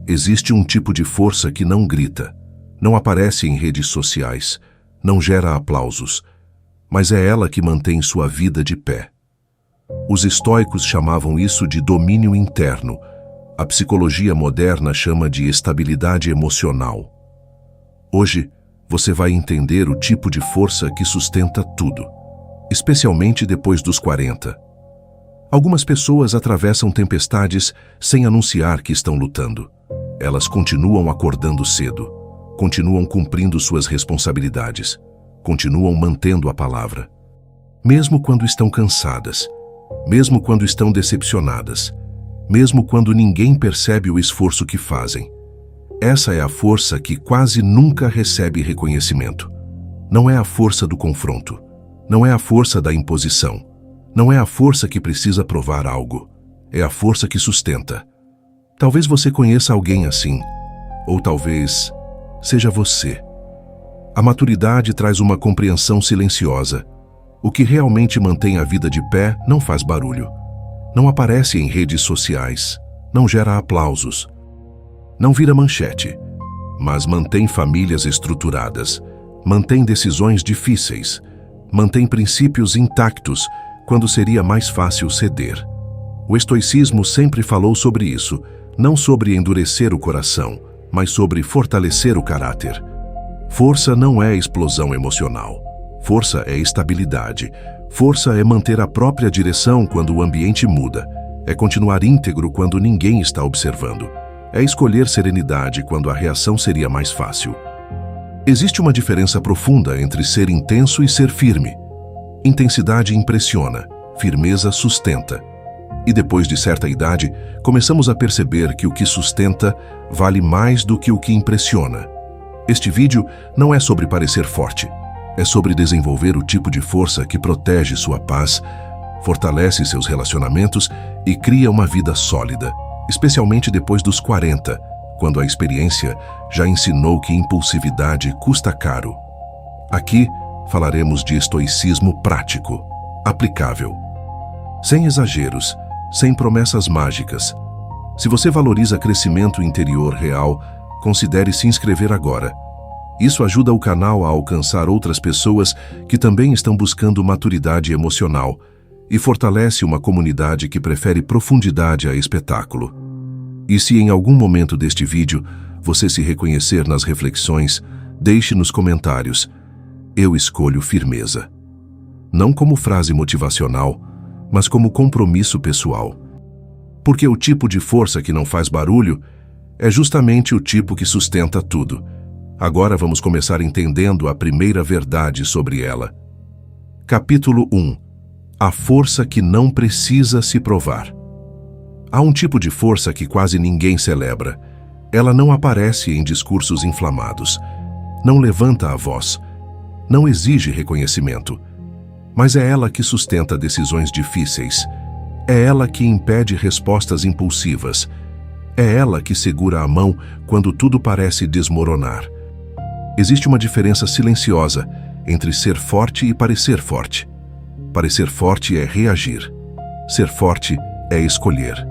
Existe um tipo de força que não grita, não aparece em redes sociais, não gera aplausos, mas é ela que mantém sua vida de pé. Os estoicos chamavam isso de domínio interno. A psicologia moderna chama de estabilidade emocional. Hoje, você vai entender o tipo de força que sustenta tudo, especialmente depois dos 40. Algumas pessoas atravessam tempestades sem anunciar que estão lutando. Elas continuam acordando cedo, continuam cumprindo suas responsabilidades, continuam mantendo a palavra. Mesmo quando estão cansadas, mesmo quando estão decepcionadas, mesmo quando ninguém percebe o esforço que fazem. Essa é a força que quase nunca recebe reconhecimento. Não é a força do confronto, não é a força da imposição, não é a força que precisa provar algo, é a força que sustenta. Talvez você conheça alguém assim, ou talvez seja você. A maturidade traz uma compreensão silenciosa. O que realmente mantém a vida de pé não faz barulho. Não aparece em redes sociais, não gera aplausos, não vira manchete, mas mantém famílias estruturadas, mantém decisões difíceis, mantém princípios intactos quando seria mais fácil ceder. O estoicismo sempre falou sobre isso, não sobre endurecer o coração, mas sobre fortalecer o caráter. Força não é explosão emocional. Força é estabilidade. Força é manter a própria direção quando o ambiente muda. É continuar íntegro quando ninguém está observando. É escolher serenidade quando a reação seria mais fácil. Existe uma diferença profunda entre ser intenso e ser firme. Intensidade impressiona, firmeza sustenta. E depois de certa idade, começamos a perceber que o que sustenta vale mais do que o que impressiona. Este vídeo não é sobre parecer forte. É sobre desenvolver o tipo de força que protege sua paz, fortalece seus relacionamentos e cria uma vida sólida, especialmente depois dos 40, quando a experiência já ensinou que impulsividade custa caro. Aqui falaremos de estoicismo prático, aplicável, sem exageros, sem promessas mágicas. Se você valoriza crescimento interior real, considere se inscrever agora. Isso ajuda o canal a alcançar outras pessoas que também estão buscando maturidade emocional e fortalece uma comunidade que prefere profundidade a espetáculo. E se em algum momento deste vídeo você se reconhecer nas reflexões, deixe nos comentários: eu escolho firmeza. Não como frase motivacional, mas como compromisso pessoal. Porque o tipo de força que não faz barulho é justamente o tipo que sustenta tudo. Agora vamos começar entendendo a primeira verdade sobre ela. Capítulo 1. A força que não precisa se provar. Há um tipo de força que quase ninguém celebra. Ela não aparece em discursos inflamados. Não levanta a voz. Não exige reconhecimento. Mas é ela que sustenta decisões difíceis. É ela que impede respostas impulsivas. É ela que segura a mão quando tudo parece desmoronar. Existe uma diferença silenciosa entre ser forte e parecer forte. Parecer forte é reagir. Ser forte é escolher.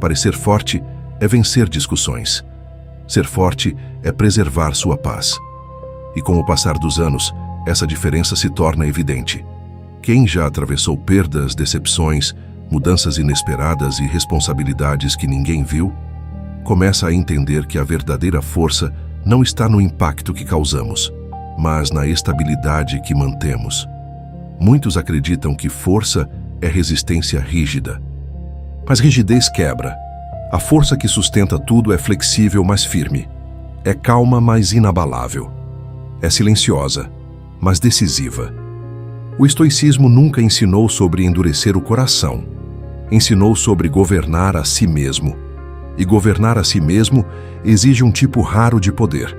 Parecer forte é vencer discussões. Ser forte é preservar sua paz. E com o passar dos anos, essa diferença se torna evidente. Quem já atravessou perdas, decepções, mudanças inesperadas e responsabilidades que ninguém viu, começa a entender que a verdadeira força não está no impacto que causamos, mas na estabilidade que mantemos. Muitos acreditam que força é resistência rígida. Mas rigidez quebra. A força que sustenta tudo é flexível, mas firme. É calma, mas inabalável. É silenciosa, mas decisiva. O estoicismo nunca ensinou sobre endurecer o coração. Ensinou sobre governar a si mesmo. E governar a si mesmo exige um tipo raro de poder.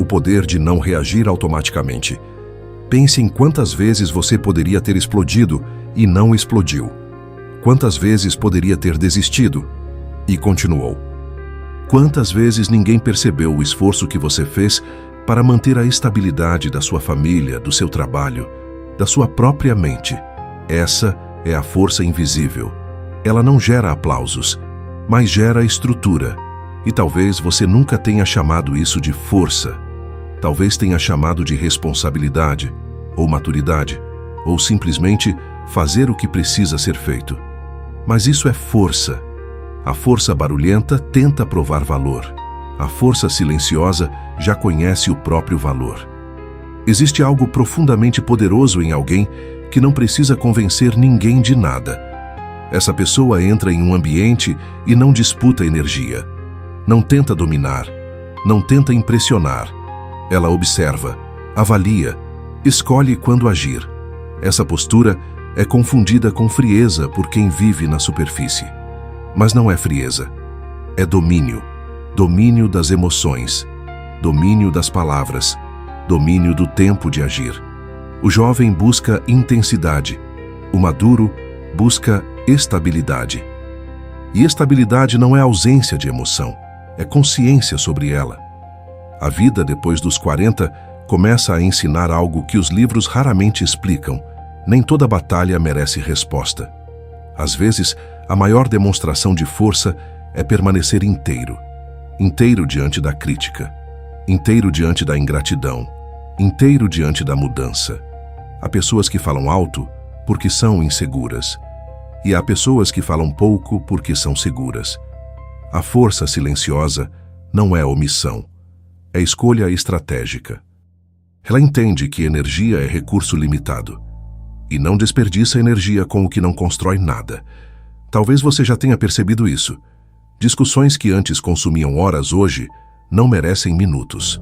O poder de não reagir automaticamente. Pense em quantas vezes você poderia ter explodido e não explodiu. Quantas vezes poderia ter desistido e continuou. Quantas vezes ninguém percebeu o esforço que você fez para manter a estabilidade da sua família, do seu trabalho, da sua própria mente. Essa é a força invisível. Ela não gera aplausos, mas gera estrutura. E talvez você nunca tenha chamado isso de força. Talvez tenha chamado de responsabilidade, ou maturidade, ou simplesmente fazer o que precisa ser feito. Mas isso é força. A força barulhenta tenta provar valor. A força silenciosa já conhece o próprio valor. Existe algo profundamente poderoso em alguém que não precisa convencer ninguém de nada. Essa pessoa entra em um ambiente e não disputa energia. Não tenta dominar. Não tenta impressionar. Ela observa, avalia, escolhe quando agir. Essa postura é confundida com frieza por quem vive na superfície. Mas não é frieza. É domínio. Domínio das emoções. Domínio das palavras. Domínio do tempo de agir. O jovem busca intensidade. O maduro busca estabilidade. E estabilidade não é ausência de emoção, é consciência sobre ela. A vida depois dos 40 começa a ensinar algo que os livros raramente explicam. Nem toda batalha merece resposta. Às vezes, a maior demonstração de força é permanecer inteiro. Inteiro diante da crítica. Inteiro diante da ingratidão. Inteiro diante da mudança. Há pessoas que falam alto porque são inseguras. E há pessoas que falam pouco porque são seguras. A força silenciosa não é omissão. É escolha estratégica. Ela entende que energia é recurso limitado. E não desperdiça energia com o que não constrói nada. Talvez você já tenha percebido isso. Discussões que antes consumiam horas hoje não merecem minutos.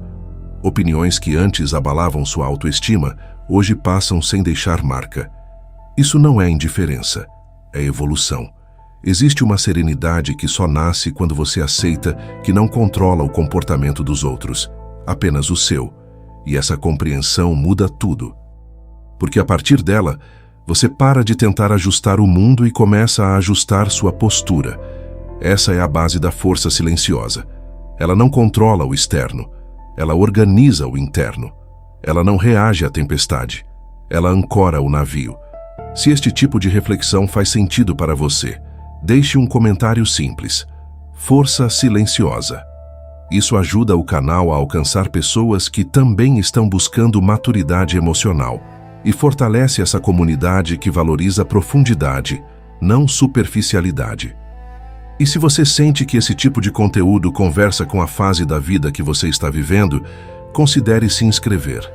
Opiniões que antes abalavam sua autoestima, hoje passam sem deixar marca. Isso não é indiferença, é evolução. Existe uma serenidade que só nasce quando você aceita que não controla o comportamento dos outros, apenas o seu. E essa compreensão muda tudo. Porque a partir dela, você para de tentar ajustar o mundo e começa a ajustar sua postura. Essa é a base da força silenciosa. Ela não controla o externo. Ela organiza o interno. Ela não reage à tempestade. Ela ancora o navio. Se este tipo de reflexão faz sentido para você, deixe um comentário simples. Força silenciosa. Isso ajuda o canal a alcançar pessoas que também estão buscando maturidade emocional e fortalece essa comunidade que valoriza profundidade, não superficialidade. E se você sente que esse tipo de conteúdo conversa com a fase da vida que você está vivendo, considere se inscrever.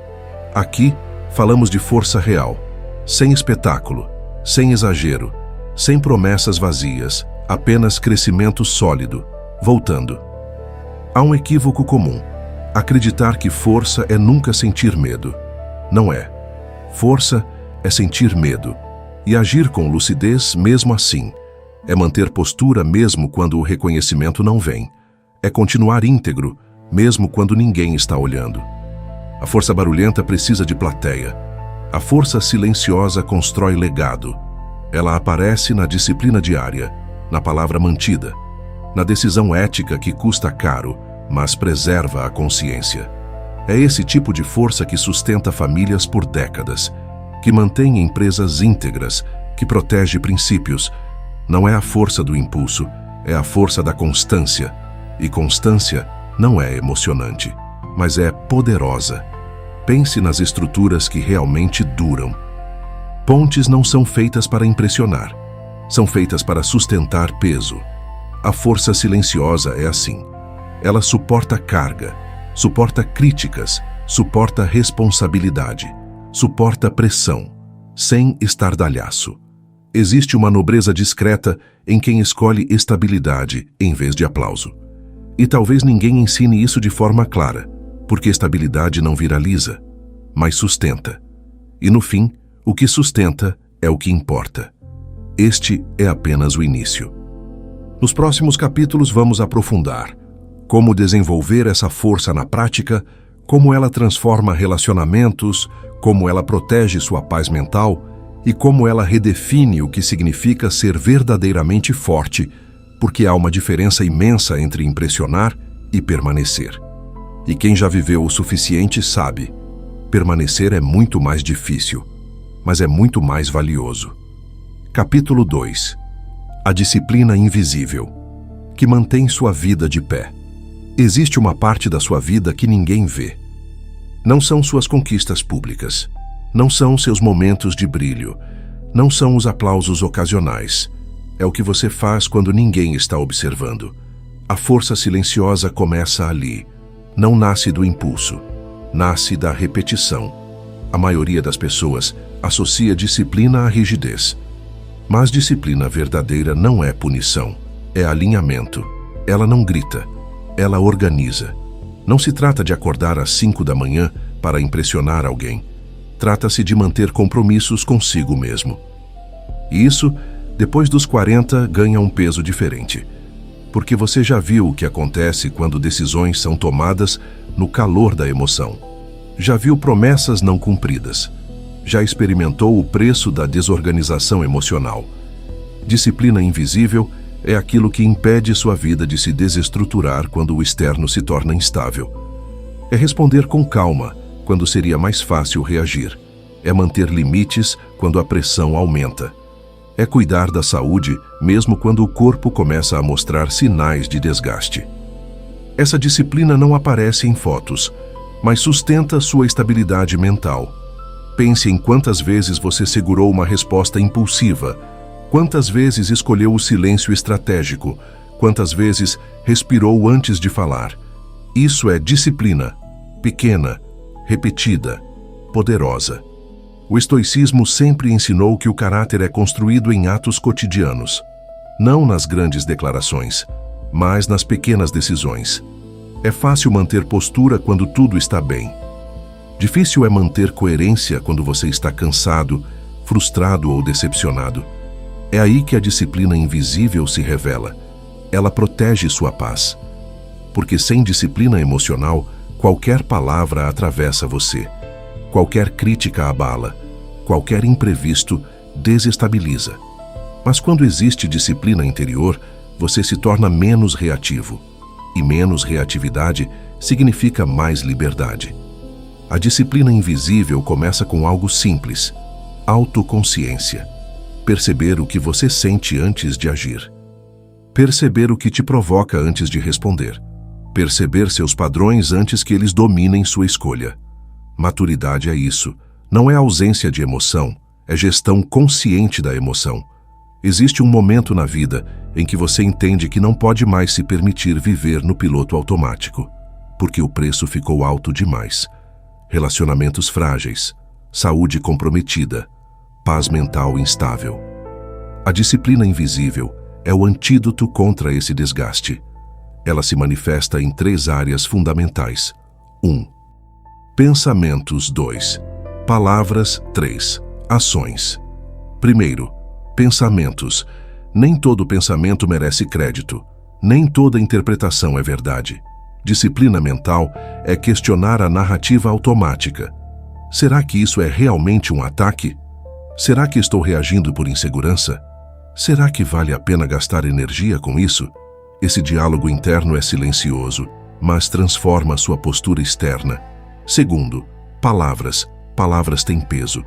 Aqui, falamos de força real, sem espetáculo, sem exagero, sem promessas vazias, apenas crescimento sólido. Voltando. Há um equívoco comum: acreditar que força é nunca sentir medo. Não é. Força é sentir medo e agir com lucidez mesmo assim. É manter postura mesmo quando o reconhecimento não vem. É continuar íntegro, mesmo quando ninguém está olhando. A força barulhenta precisa de plateia. A força silenciosa constrói legado. Ela aparece na disciplina diária, na palavra mantida, na decisão ética que custa caro, mas preserva a consciência. É esse tipo de força que sustenta famílias por décadas, que mantém empresas íntegras, que protege princípios. Não é a força do impulso, é a força da constância. E constância não é emocionante, mas é poderosa. Pense nas estruturas que realmente duram. Pontes não são feitas para impressionar, são feitas para sustentar peso. A força silenciosa é assim. Ela suporta carga, suporta críticas, suporta responsabilidade, suporta pressão, sem estardalhaço. Existe uma nobreza discreta em quem escolhe estabilidade em vez de aplauso. E talvez ninguém ensine isso de forma clara, porque estabilidade não viraliza, mas sustenta. E no fim, o que sustenta é o que importa. Este é apenas o início. Nos próximos capítulos vamos aprofundar como desenvolver essa força na prática, como ela transforma relacionamentos, como ela protege sua paz mental e como ela redefine o que significa ser verdadeiramente forte, porque há uma diferença imensa entre impressionar e permanecer. E quem já viveu o suficiente sabe, permanecer é muito mais difícil, mas é muito mais valioso. Capítulo 2. A disciplina invisível, que mantém sua vida de pé. Existe uma parte da sua vida que ninguém vê. Não são suas conquistas públicas. Não são seus momentos de brilho. Não são os aplausos ocasionais. É o que você faz quando ninguém está observando. A força silenciosa começa ali. Não nasce do impulso. Nasce da repetição. A maioria das pessoas associa disciplina à rigidez. Mas disciplina verdadeira não é punição. É alinhamento. Ela não grita. Ela organiza. Não se trata de acordar às 5 da manhã para impressionar alguém. Trata-se de manter compromissos consigo mesmo. E isso, depois dos 40, ganha um peso diferente. Porque você já viu o que acontece quando decisões são tomadas no calor da emoção. Já viu promessas não cumpridas. Já experimentou o preço da desorganização emocional. Disciplina invisível é aquilo que impede sua vida de se desestruturar quando o externo se torna instável. É responder com calma quando seria mais fácil reagir. É manter limites quando a pressão aumenta. É cuidar da saúde mesmo quando o corpo começa a mostrar sinais de desgaste. Essa disciplina não aparece em fotos, mas sustenta sua estabilidade mental. Pense em quantas vezes você segurou uma resposta impulsiva, quantas vezes escolheu o silêncio estratégico, quantas vezes respirou antes de falar. Isso é disciplina, pequena, repetida, poderosa. O estoicismo sempre ensinou que o caráter é construído em atos cotidianos, não nas grandes declarações, mas nas pequenas decisões. É fácil manter postura quando tudo está bem. Difícil é manter coerência quando você está cansado, frustrado ou decepcionado. É aí que a disciplina invisível se revela. Ela protege sua paz. Porque sem disciplina emocional, qualquer palavra atravessa você. Qualquer crítica abala. Qualquer imprevisto desestabiliza. Mas quando existe disciplina interior, você se torna menos reativo. E menos reatividade significa mais liberdade. A disciplina invisível começa com algo simples: autoconsciência. Perceber o que você sente antes de agir. Perceber o que te provoca antes de responder. Perceber seus padrões antes que eles dominem sua escolha. Maturidade é isso. Não é ausência de emoção, é gestão consciente da emoção. Existe um momento na vida em que você entende que não pode mais se permitir viver no piloto automático, porque o preço ficou alto demais. Relacionamentos frágeis, saúde comprometida, paz mental instável. A disciplina invisível é o antídoto contra esse desgaste. Ela se manifesta em 3 áreas fundamentais. 1. Pensamentos. 2. Palavras. 3. Ações. Primeiro, pensamentos. Nem todo pensamento merece crédito. Nem toda interpretação é verdade. Disciplina mental é questionar a narrativa automática. Será que isso é realmente um ataque? Será que estou reagindo por insegurança? Será que vale a pena gastar energia com isso? Esse diálogo interno é silencioso, mas transforma sua postura externa. Segundo, palavras. Palavras têm peso.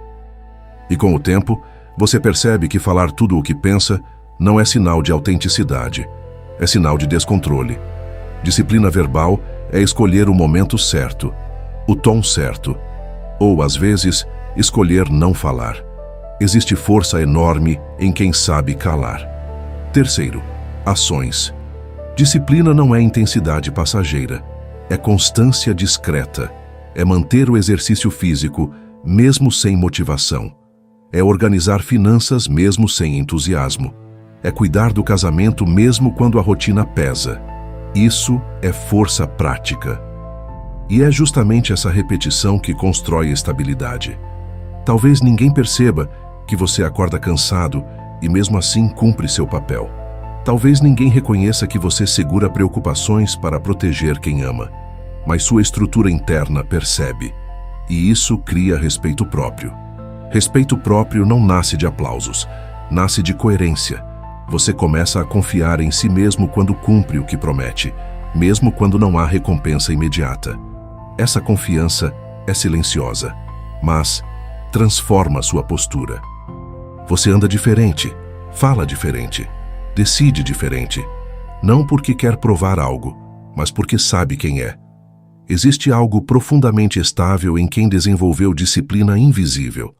E com o tempo, você percebe que falar tudo o que pensa não é sinal de autenticidade, é sinal de descontrole. Disciplina verbal é escolher o momento certo, o tom certo, ou, às vezes, escolher não falar. Existe força enorme em quem sabe calar. Terceiro, ações. Disciplina não é intensidade passageira, é constância discreta, é manter o exercício físico mesmo sem motivação, é organizar finanças mesmo sem entusiasmo, é cuidar do casamento mesmo quando a rotina pesa. Isso é força prática. E é justamente essa repetição que constrói estabilidade. Talvez ninguém perceba que você acorda cansado e mesmo assim cumpre seu papel. Talvez ninguém reconheça que você segura preocupações para proteger quem ama, mas sua estrutura interna percebe, e isso cria respeito próprio. Respeito próprio não nasce de aplausos, nasce de coerência. Você começa a confiar em si mesmo quando cumpre o que promete, mesmo quando não há recompensa imediata. Essa confiança é silenciosa, mas transforma sua postura. Você anda diferente, fala diferente, decide diferente, não porque quer provar algo, mas porque sabe quem é. Existe algo profundamente estável em quem desenvolveu disciplina invisível.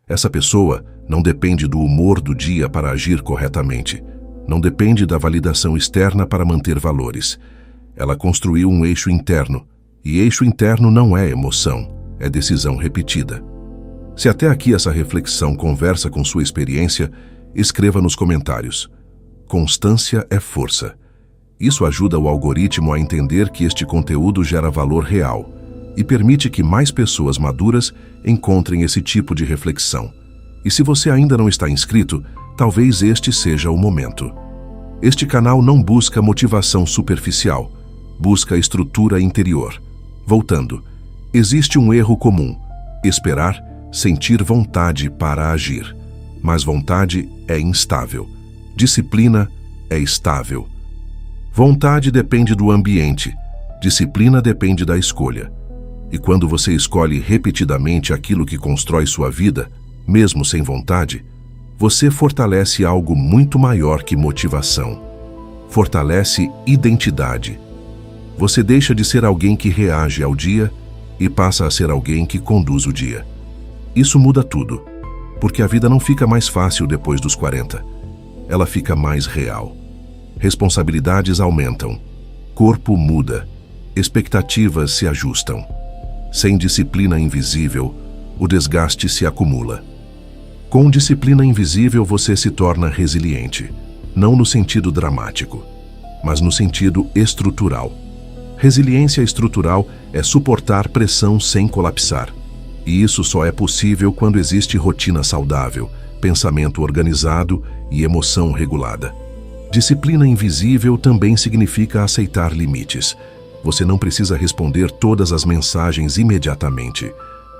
Essa pessoa não depende do humor do dia para agir corretamente. Não depende da validação externa para manter valores. Ela construiu um eixo interno, e eixo interno não é emoção, é decisão repetida. Se até aqui essa reflexão conversa com sua experiência, escreva nos comentários. Constância é força. Isso ajuda o algoritmo a entender que este conteúdo gera valor real e permite que mais pessoas maduras encontrem esse tipo de reflexão. E se você ainda não está inscrito, talvez este seja o momento. Este canal não busca motivação superficial, busca estrutura interior. Voltando, existe um erro comum: esperar, sentir vontade para agir. Mas vontade é instável. Disciplina é estável. Vontade depende do ambiente, disciplina depende da escolha. E quando você escolhe repetidamente aquilo que constrói sua vida, mesmo sem vontade, você fortalece algo muito maior que motivação. Fortalece identidade. Você deixa de ser alguém que reage ao dia e passa a ser alguém que conduz o dia. Isso muda tudo, porque a vida não fica mais fácil depois dos 40. Ela fica mais real. Responsabilidades aumentam. Corpo muda. Expectativas se ajustam. Sem disciplina invisível, o desgaste se acumula. Com disciplina invisível, você se torna resiliente, não no sentido dramático, mas no sentido estrutural. Resiliência estrutural é suportar pressão sem colapsar. E isso só é possível quando existe rotina saudável, pensamento organizado e emoção regulada. Disciplina invisível também significa aceitar limites. Você não precisa responder todas as mensagens imediatamente.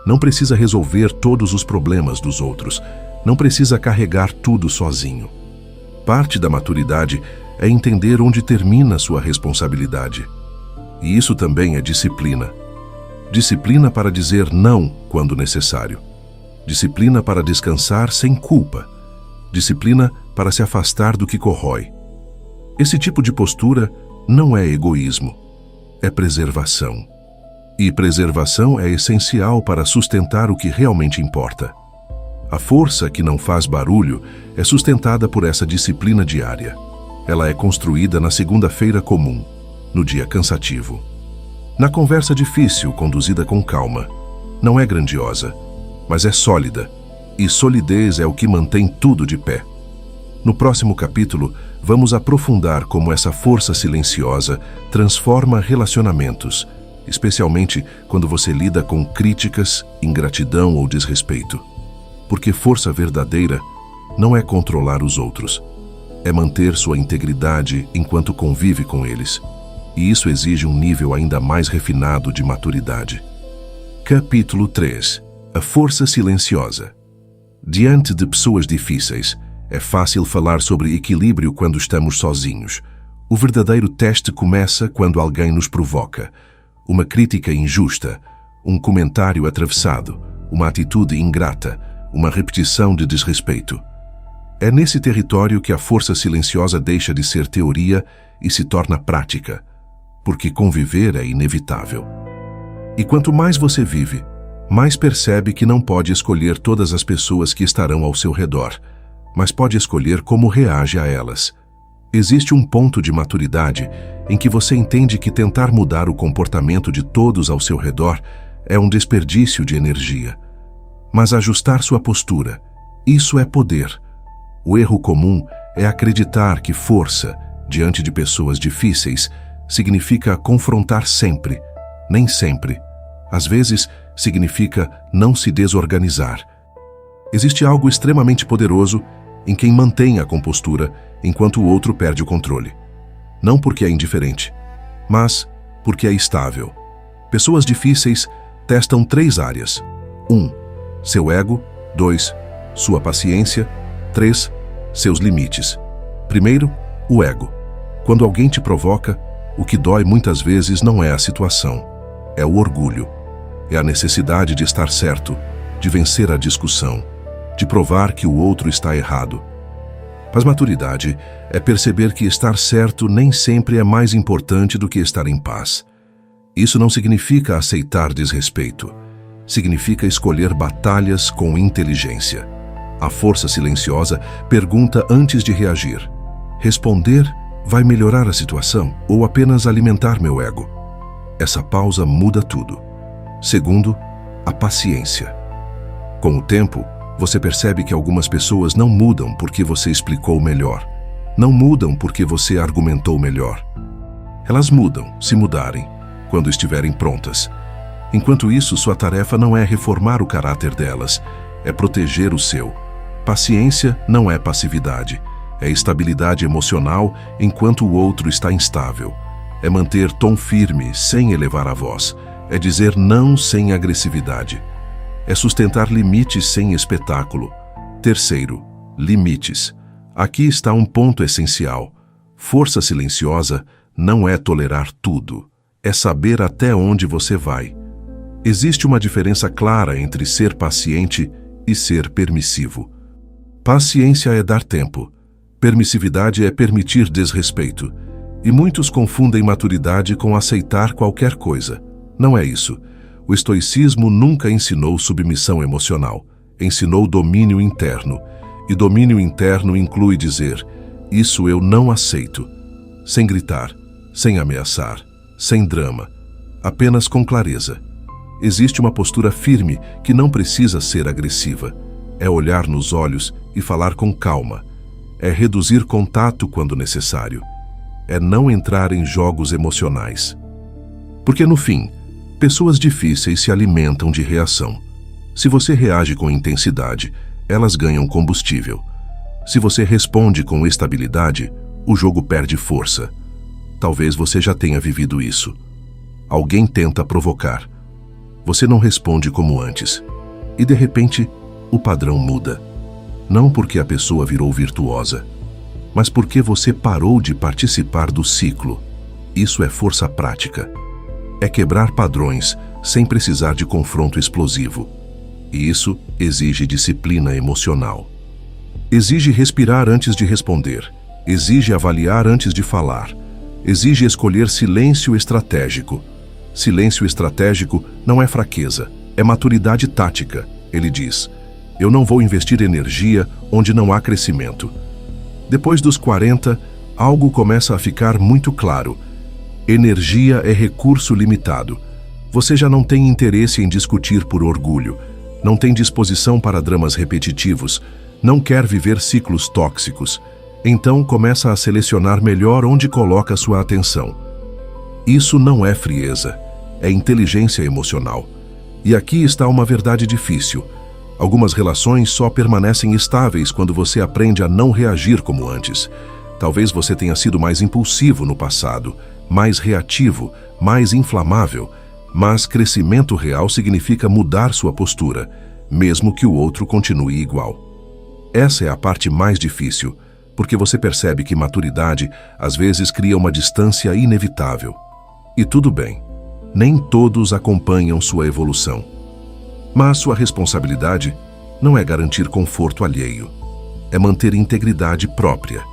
Não precisa resolver todos os problemas dos outros. Não precisa carregar tudo sozinho. Parte da maturidade é entender onde termina sua responsabilidade. E isso também é disciplina. Disciplina para dizer não quando necessário. Disciplina para descansar sem culpa. Disciplina para se afastar do que corrói. Esse tipo de postura não é egoísmo, é preservação. E preservação é essencial para sustentar o que realmente importa. A força que não faz barulho é sustentada por essa disciplina diária. Ela é construída na segunda-feira comum, no dia cansativo. Na conversa difícil, conduzida com calma. Não é grandiosa, mas é sólida. E solidez é o que mantém tudo de pé. No próximo capítulo, vamos aprofundar como essa força silenciosa transforma relacionamentos, especialmente quando você lida com críticas, ingratidão ou desrespeito. Porque força verdadeira não é controlar os outros, é manter sua integridade enquanto convive com eles. E isso exige um nível ainda mais refinado de maturidade. Capítulo 3. A força silenciosa. Diante de pessoas difíceis, é fácil falar sobre equilíbrio quando estamos sozinhos. O verdadeiro teste começa quando alguém nos provoca. Uma crítica injusta, um comentário atravessado, uma atitude ingrata, uma repetição de desrespeito. É nesse território que a força silenciosa deixa de ser teoria e se torna prática, porque conviver é inevitável. E quanto mais você vive, mais percebe que não pode escolher todas as pessoas que estarão ao seu redor, mas pode escolher como reage a elas. Existe um ponto de maturidade em que você entende que tentar mudar o comportamento de todos ao seu redor é um desperdício de energia. Mas ajustar sua postura, isso é poder. O erro comum é acreditar que força, diante de pessoas difíceis, significa confrontar sempre, nem sempre. Às vezes, significa não se desorganizar. Existe algo extremamente poderoso em quem mantém a compostura enquanto o outro perde o controle. Não porque é indiferente, mas porque é estável. Pessoas difíceis testam 3 áreas. 1. Seu ego. 2. Sua paciência. 3. Seus limites. Primeiro, o ego. Quando alguém te provoca, o que dói muitas vezes não é a situação, é o orgulho. É a necessidade de estar certo, de vencer a discussão, de provar que o outro está errado. Mas maturidade é perceber que estar certo nem sempre é mais importante do que estar em paz. Isso não significa aceitar desrespeito. Significa escolher batalhas com inteligência. A força silenciosa pergunta antes de reagir. Responder vai melhorar a situação ou apenas alimentar meu ego? Essa pausa muda tudo. Segundo, a paciência. Com o tempo, você percebe que algumas pessoas não mudam porque você explicou melhor. Não mudam porque você argumentou melhor. Elas mudam, se mudarem, quando estiverem prontas. Enquanto isso, sua tarefa não é reformar o caráter delas, é proteger o seu. Paciência não é passividade, é estabilidade emocional enquanto o outro está instável. É manter tom firme sem elevar a voz, é dizer não sem agressividade. É sustentar limites sem espetáculo. Terceiro, limites. Aqui está um ponto essencial. Força silenciosa não é tolerar tudo, é saber até onde você vai. Existe uma diferença clara entre ser paciente e ser permissivo. Paciência é dar tempo. Permissividade é permitir desrespeito. E muitos confundem maturidade com aceitar qualquer coisa. Não é isso. O estoicismo nunca ensinou submissão emocional. Ensinou domínio interno. E domínio interno inclui dizer: isso eu não aceito. Sem gritar, sem ameaçar, sem drama. Apenas com clareza. Existe uma postura firme que não precisa ser agressiva. É olhar nos olhos e falar com calma. É reduzir contato quando necessário. É não entrar em jogos emocionais. Porque no fim, pessoas difíceis se alimentam de reação. Se você reage com intensidade, elas ganham combustível. Se você responde com estabilidade, o jogo perde força. Talvez você já tenha vivido isso. Alguém tenta provocar. Você não responde como antes. E de repente, o padrão muda. Não porque a pessoa virou virtuosa, mas porque você parou de participar do ciclo. Isso é força prática. É quebrar padrões sem precisar de confronto explosivo. E isso exige disciplina emocional. Exige respirar antes de responder. Exige avaliar antes de falar. Exige escolher silêncio estratégico. Silêncio estratégico não é fraqueza, é maturidade tática. Ele diz: eu não vou investir energia onde não há crescimento. Depois dos 40, algo começa a ficar muito claro. Energia é recurso limitado. Você já não tem interesse em discutir por orgulho, não tem disposição para dramas repetitivos, não quer viver ciclos tóxicos. Então começa a selecionar melhor onde coloca sua atenção. Isso não é frieza, é inteligência emocional. E aqui está uma verdade difícil. Algumas relações só permanecem estáveis quando você aprende a não reagir como antes. Talvez você tenha sido mais impulsivo no passado, mais reativo, mais inflamável, mas crescimento real significa mudar sua postura, mesmo que o outro continue igual. Essa é a parte mais difícil, porque você percebe que maturidade às vezes cria uma distância inevitável. E tudo bem, nem todos acompanham sua evolução. Mas sua responsabilidade não é garantir conforto alheio, é manter integridade própria.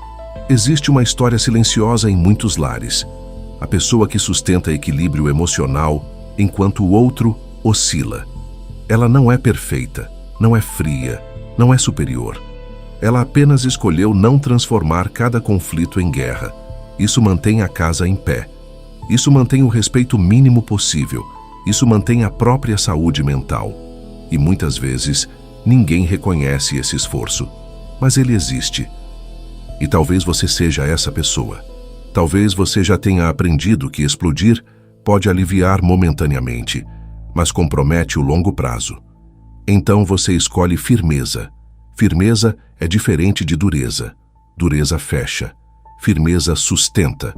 Existe uma história silenciosa em muitos lares. A pessoa que sustenta equilíbrio emocional enquanto o outro oscila. Ela não é perfeita, não é fria, não é superior. Ela apenas escolheu não transformar cada conflito em guerra. Isso mantém a casa em pé. Isso mantém o respeito mínimo possível. Isso mantém a própria saúde mental. E muitas vezes, ninguém reconhece esse esforço. Mas ele existe. E talvez você seja essa pessoa. Talvez você já tenha aprendido que explodir pode aliviar momentaneamente, mas compromete o longo prazo. Então você escolhe firmeza. Firmeza é diferente de dureza. Dureza fecha. Firmeza sustenta.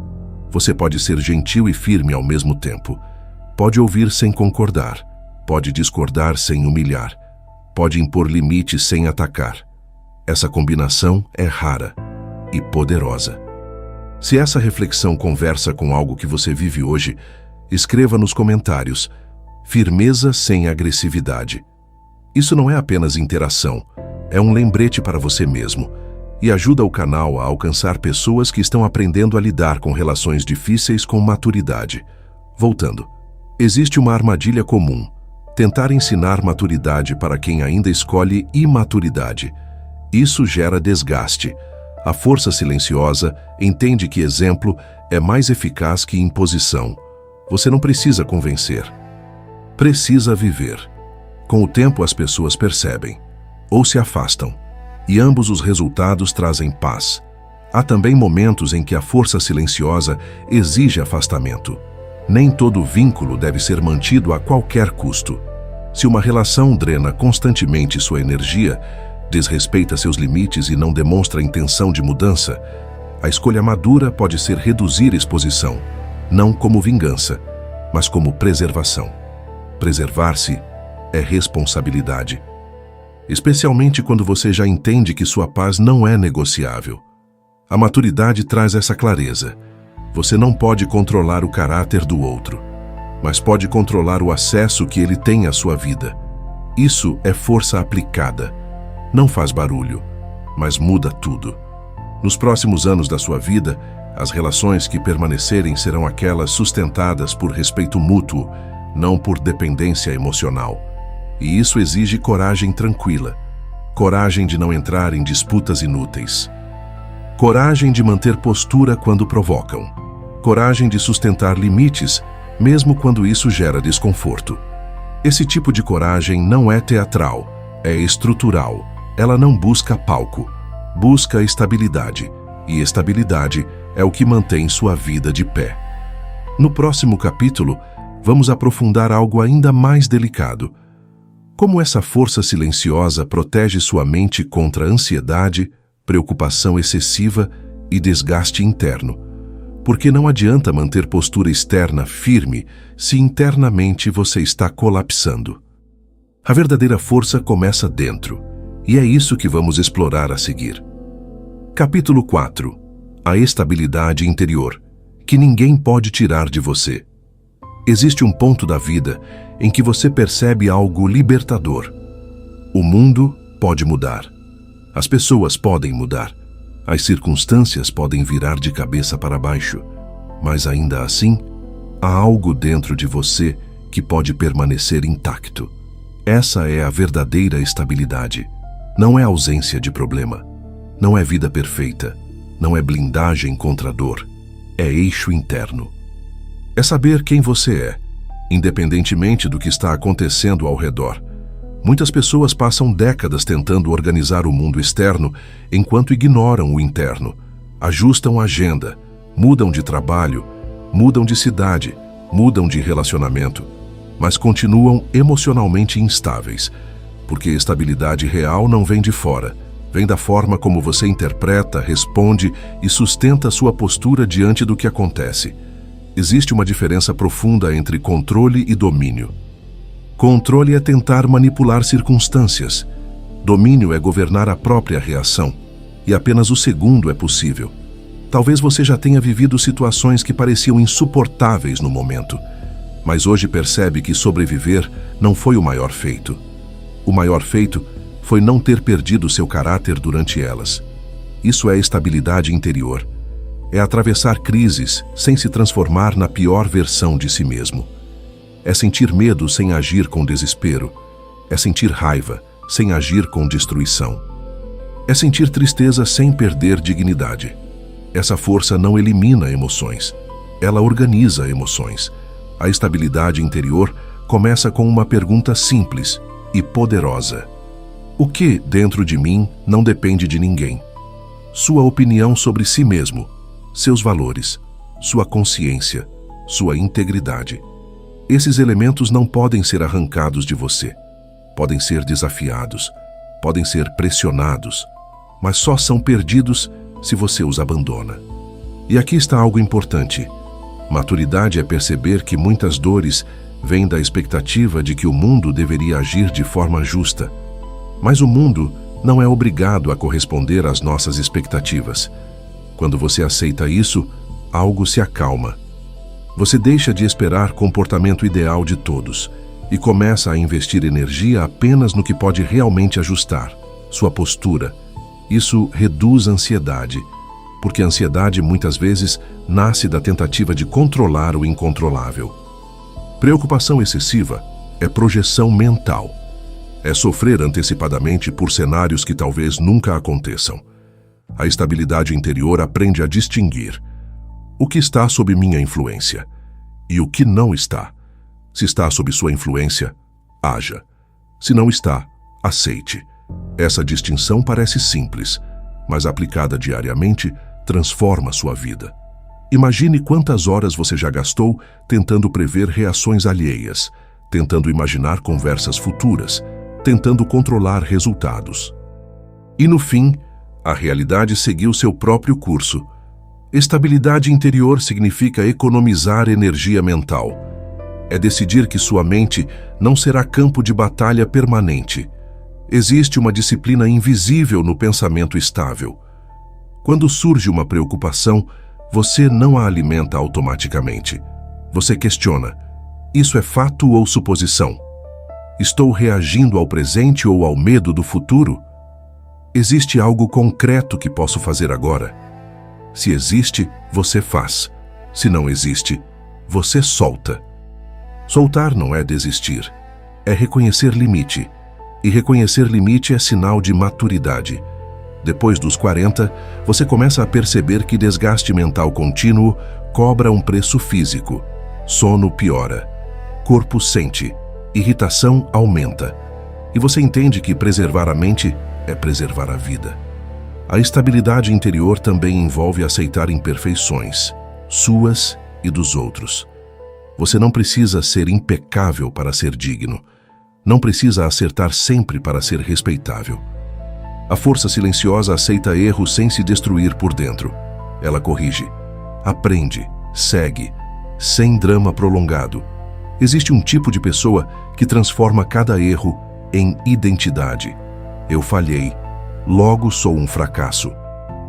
Você pode ser gentil e firme ao mesmo tempo. Pode ouvir sem concordar. Pode discordar sem humilhar. Pode impor limites sem atacar. Essa combinação é rara e poderosa. Se essa reflexão conversa com algo que você vive hoje, escreva nos comentários: firmeza sem agressividade. Isso não é apenas interação, é um lembrete para você mesmo. e ajuda o canal a alcançar pessoas que estão aprendendo a lidar com relações difíceis com maturidade. Voltando, existe uma armadilha comum: tentar ensinar maturidade para quem ainda escolhe imaturidade. Isso gera desgaste. A força silenciosa entende que exemplo é mais eficaz que imposição. Você não precisa convencer. Precisa viver. Com o tempo as pessoas percebem, ou se afastam, e ambos os resultados trazem paz. Há também momentos em que a força silenciosa exige afastamento. Nem todo vínculo deve ser mantido a qualquer custo. Se uma relação drena constantemente sua energia, desrespeita seus limites e não demonstra intenção de mudança, a escolha madura pode ser reduzir exposição, não como vingança, mas como preservação. Preservar-se é responsabilidade. Especialmente quando você já entende que sua paz não é negociável. A maturidade traz essa clareza. Você não pode controlar o caráter do outro, mas pode controlar o acesso que ele tem à sua vida. Isso é força aplicada. Não faz barulho, mas muda tudo. Nos próximos anos da sua vida, as relações que permanecerem serão aquelas sustentadas por respeito mútuo, não por dependência emocional. E isso exige coragem tranquila, coragem de não entrar em disputas inúteis, coragem de manter postura quando provocam, coragem de sustentar limites, mesmo quando isso gera desconforto. Esse tipo de coragem não é teatral, é estrutural. Ela não busca palco, busca estabilidade, e estabilidade é o que mantém sua vida de pé. No próximo capítulo, vamos aprofundar algo ainda mais delicado: como essa força silenciosa protege sua mente contra ansiedade, preocupação excessiva e desgaste interno. Porque não adianta manter postura externa firme se internamente você está colapsando. A verdadeira força começa dentro, e é isso que vamos explorar a seguir. Capítulo 4. A estabilidade interior, que ninguém pode tirar de você. Existe um ponto da vida em que você percebe algo libertador. O mundo pode mudar. As pessoas podem mudar. As circunstâncias podem virar de cabeça para baixo. Mas ainda assim, há algo dentro de você que pode permanecer intacto. Essa é a verdadeira estabilidade. Não é ausência de problema. Não é vida perfeita. Não é blindagem contra a dor. É eixo interno. É saber quem você é, independentemente do que está acontecendo ao redor. Muitas pessoas passam décadas tentando organizar o mundo externo enquanto ignoram o interno. Ajustam a agenda, mudam de trabalho, mudam de cidade, mudam de relacionamento, mas continuam emocionalmente instáveis, porque estabilidade real não vem de fora, vem da forma como você interpreta, responde e sustenta sua postura diante do que acontece. Existe uma diferença profunda entre controle e domínio. Controle é tentar manipular circunstâncias. Domínio é governar a própria reação. E apenas o segundo é possível. Talvez você já tenha vivido situações que pareciam insuportáveis no momento, mas hoje percebe que sobreviver não foi o maior feito. O maior feito foi não ter perdido seu caráter durante elas. Isso é estabilidade interior. É atravessar crises sem se transformar na pior versão de si mesmo. É sentir medo sem agir com desespero. É sentir raiva sem agir com destruição. É sentir tristeza sem perder dignidade. Essa força não elimina emoções. Ela organiza emoções. A estabilidade interior começa com uma pergunta simples e poderosa. O que, dentro de mim, não depende de ninguém? Sua opinião sobre si mesmo, seus valores, sua consciência, sua integridade. Esses elementos não podem ser arrancados de você. Podem ser desafiados, podem ser pressionados, mas só são perdidos se você os abandona. E aqui está algo importante. Maturidade é perceber que muitas dores vêm da expectativa de que o mundo deveria agir de forma justa. Mas o mundo não é obrigado a corresponder às nossas expectativas. Quando você aceita isso, algo se acalma. Você deixa de esperar comportamento ideal de todos e começa a investir energia apenas no que pode realmente ajustar, sua postura, Isso reduz a ansiedade, porque a ansiedade muitas vezes nasce da tentativa de controlar o incontrolável. Preocupação excessiva é projeção mental. É sofrer antecipadamente por cenários que talvez nunca aconteçam. A estabilidade interior aprende a distinguir o que está sob minha influência e o que não está. Se está sob sua influência, haja. Se não está, aceite. Essa distinção parece simples, mas aplicada diariamente, transforma sua vida. Imagine quantas horas você já gastou tentando prever reações alheias, tentando imaginar conversas futuras, tentando controlar resultados. E no fim, a realidade seguiu seu próprio curso. Estabilidade interior significa economizar energia mental. É decidir que sua mente não será campo de batalha permanente. Existe uma disciplina invisível no pensamento estável. Quando surge uma preocupação, você não a alimenta automaticamente. Você questiona: isso é fato ou suposição? Estou reagindo ao presente ou ao medo do futuro? Existe algo concreto que posso fazer agora? Se existe, você faz. Se não existe, você solta. Soltar não é desistir, é reconhecer limite. E reconhecer limite é sinal de maturidade. Depois dos 40, você começa a perceber que desgaste mental contínuo cobra um preço físico. Sono piora, corpo sente, irritação aumenta. E você entende que preservar a mente é preservar a vida. A estabilidade interior também envolve aceitar imperfeições, suas e dos outros. Você não precisa ser impecável para ser digno. Não precisa acertar sempre para ser respeitável. A força silenciosa aceita erros sem se destruir por dentro. Ela corrige, aprende, segue, sem drama prolongado. Existe um tipo de pessoa que transforma cada erro em identidade. Eu falhei, logo sou um fracasso.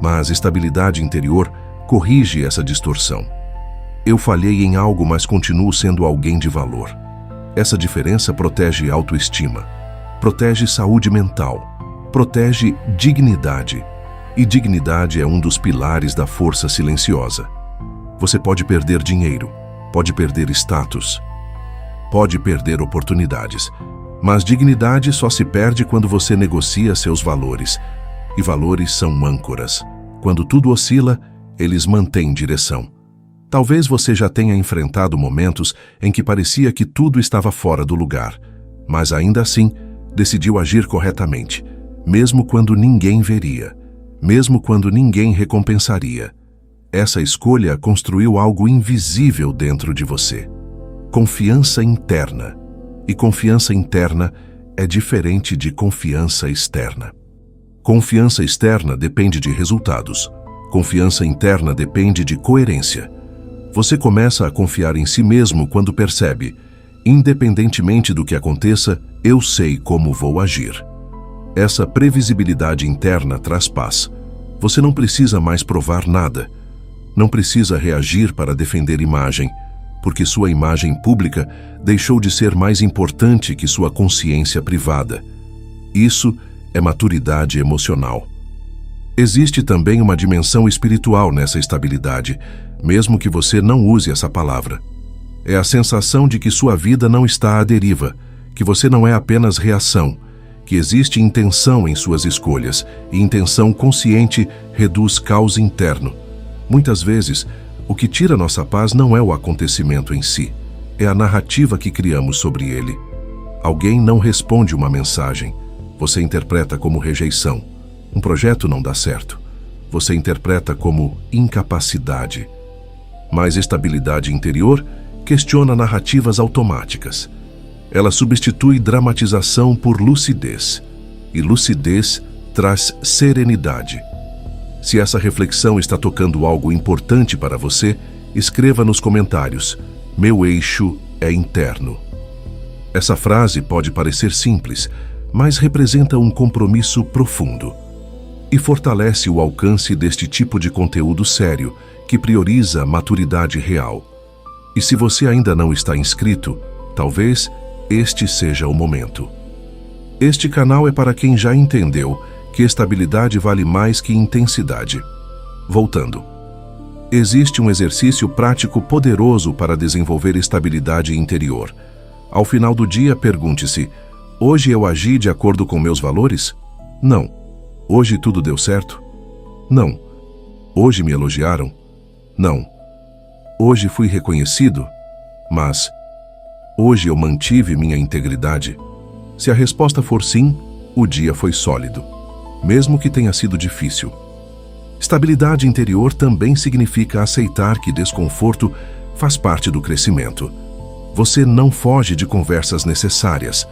Mas estabilidade interior corrige essa distorção. Eu falhei em algo, mas continuo sendo alguém de valor. Essa diferença protege autoestima, protege saúde mental, protege dignidade. E dignidade é um dos pilares da força silenciosa. Você pode perder dinheiro, pode perder status, pode perder oportunidades, mas dignidade só se perde quando você negocia seus valores. E valores são âncoras. Quando tudo oscila, eles mantêm direção. Talvez você já tenha enfrentado momentos em que parecia que tudo estava fora do lugar, mas ainda assim decidiu agir corretamente, mesmo quando ninguém veria, mesmo quando ninguém recompensaria. Essa escolha construiu algo invisível dentro de você. Confiança interna. E confiança interna é diferente de confiança externa. Confiança externa depende de resultados. Confiança interna depende de coerência. Você começa a confiar em si mesmo quando percebe: independentemente do que aconteça, eu sei como vou agir. Essa previsibilidade interna traz paz. Você não precisa mais provar nada. Não precisa reagir para defender imagem, porque sua imagem pública deixou de ser mais importante que sua consciência privada. Isso é maturidade emocional. Existe também uma dimensão espiritual nessa estabilidade, mesmo que você não use essa palavra. É a sensação de que sua vida não está à deriva, que você não é apenas reação, que existe intenção em suas escolhas, e intenção consciente reduz caos interno. Muitas vezes, o que tira nossa paz não é o acontecimento em si, é a narrativa que criamos sobre ele. Alguém não responde uma mensagem, você interpreta como rejeição. Um projeto não dá certo, você interpreta como incapacidade. Mas estabilidade interior questiona narrativas automáticas. Ela substitui dramatização por lucidez, e lucidez traz serenidade. Se essa reflexão está tocando algo importante para você, escreva nos comentários: meu eixo é interno. Essa frase pode parecer simples, mas representa um compromisso profundo e fortalece o alcance deste tipo de conteúdo sério que prioriza a maturidade real. E se você ainda não está inscrito, talvez este seja o momento. Este canal é para quem já entendeu que estabilidade vale mais que intensidade. Voltando. Existe um exercício prático poderoso para desenvolver estabilidade interior. Ao final do dia, pergunte-se: hoje eu agi de acordo com meus valores? Não. Hoje tudo deu certo? Não. Hoje me elogiaram? Não. Hoje fui reconhecido? Mas hoje eu mantive minha integridade? Se a resposta for sim, o dia foi sólido, mesmo que tenha sido difícil. Estabilidade interior também significa aceitar que desconforto faz parte do crescimento. Você não foge de conversas necessárias,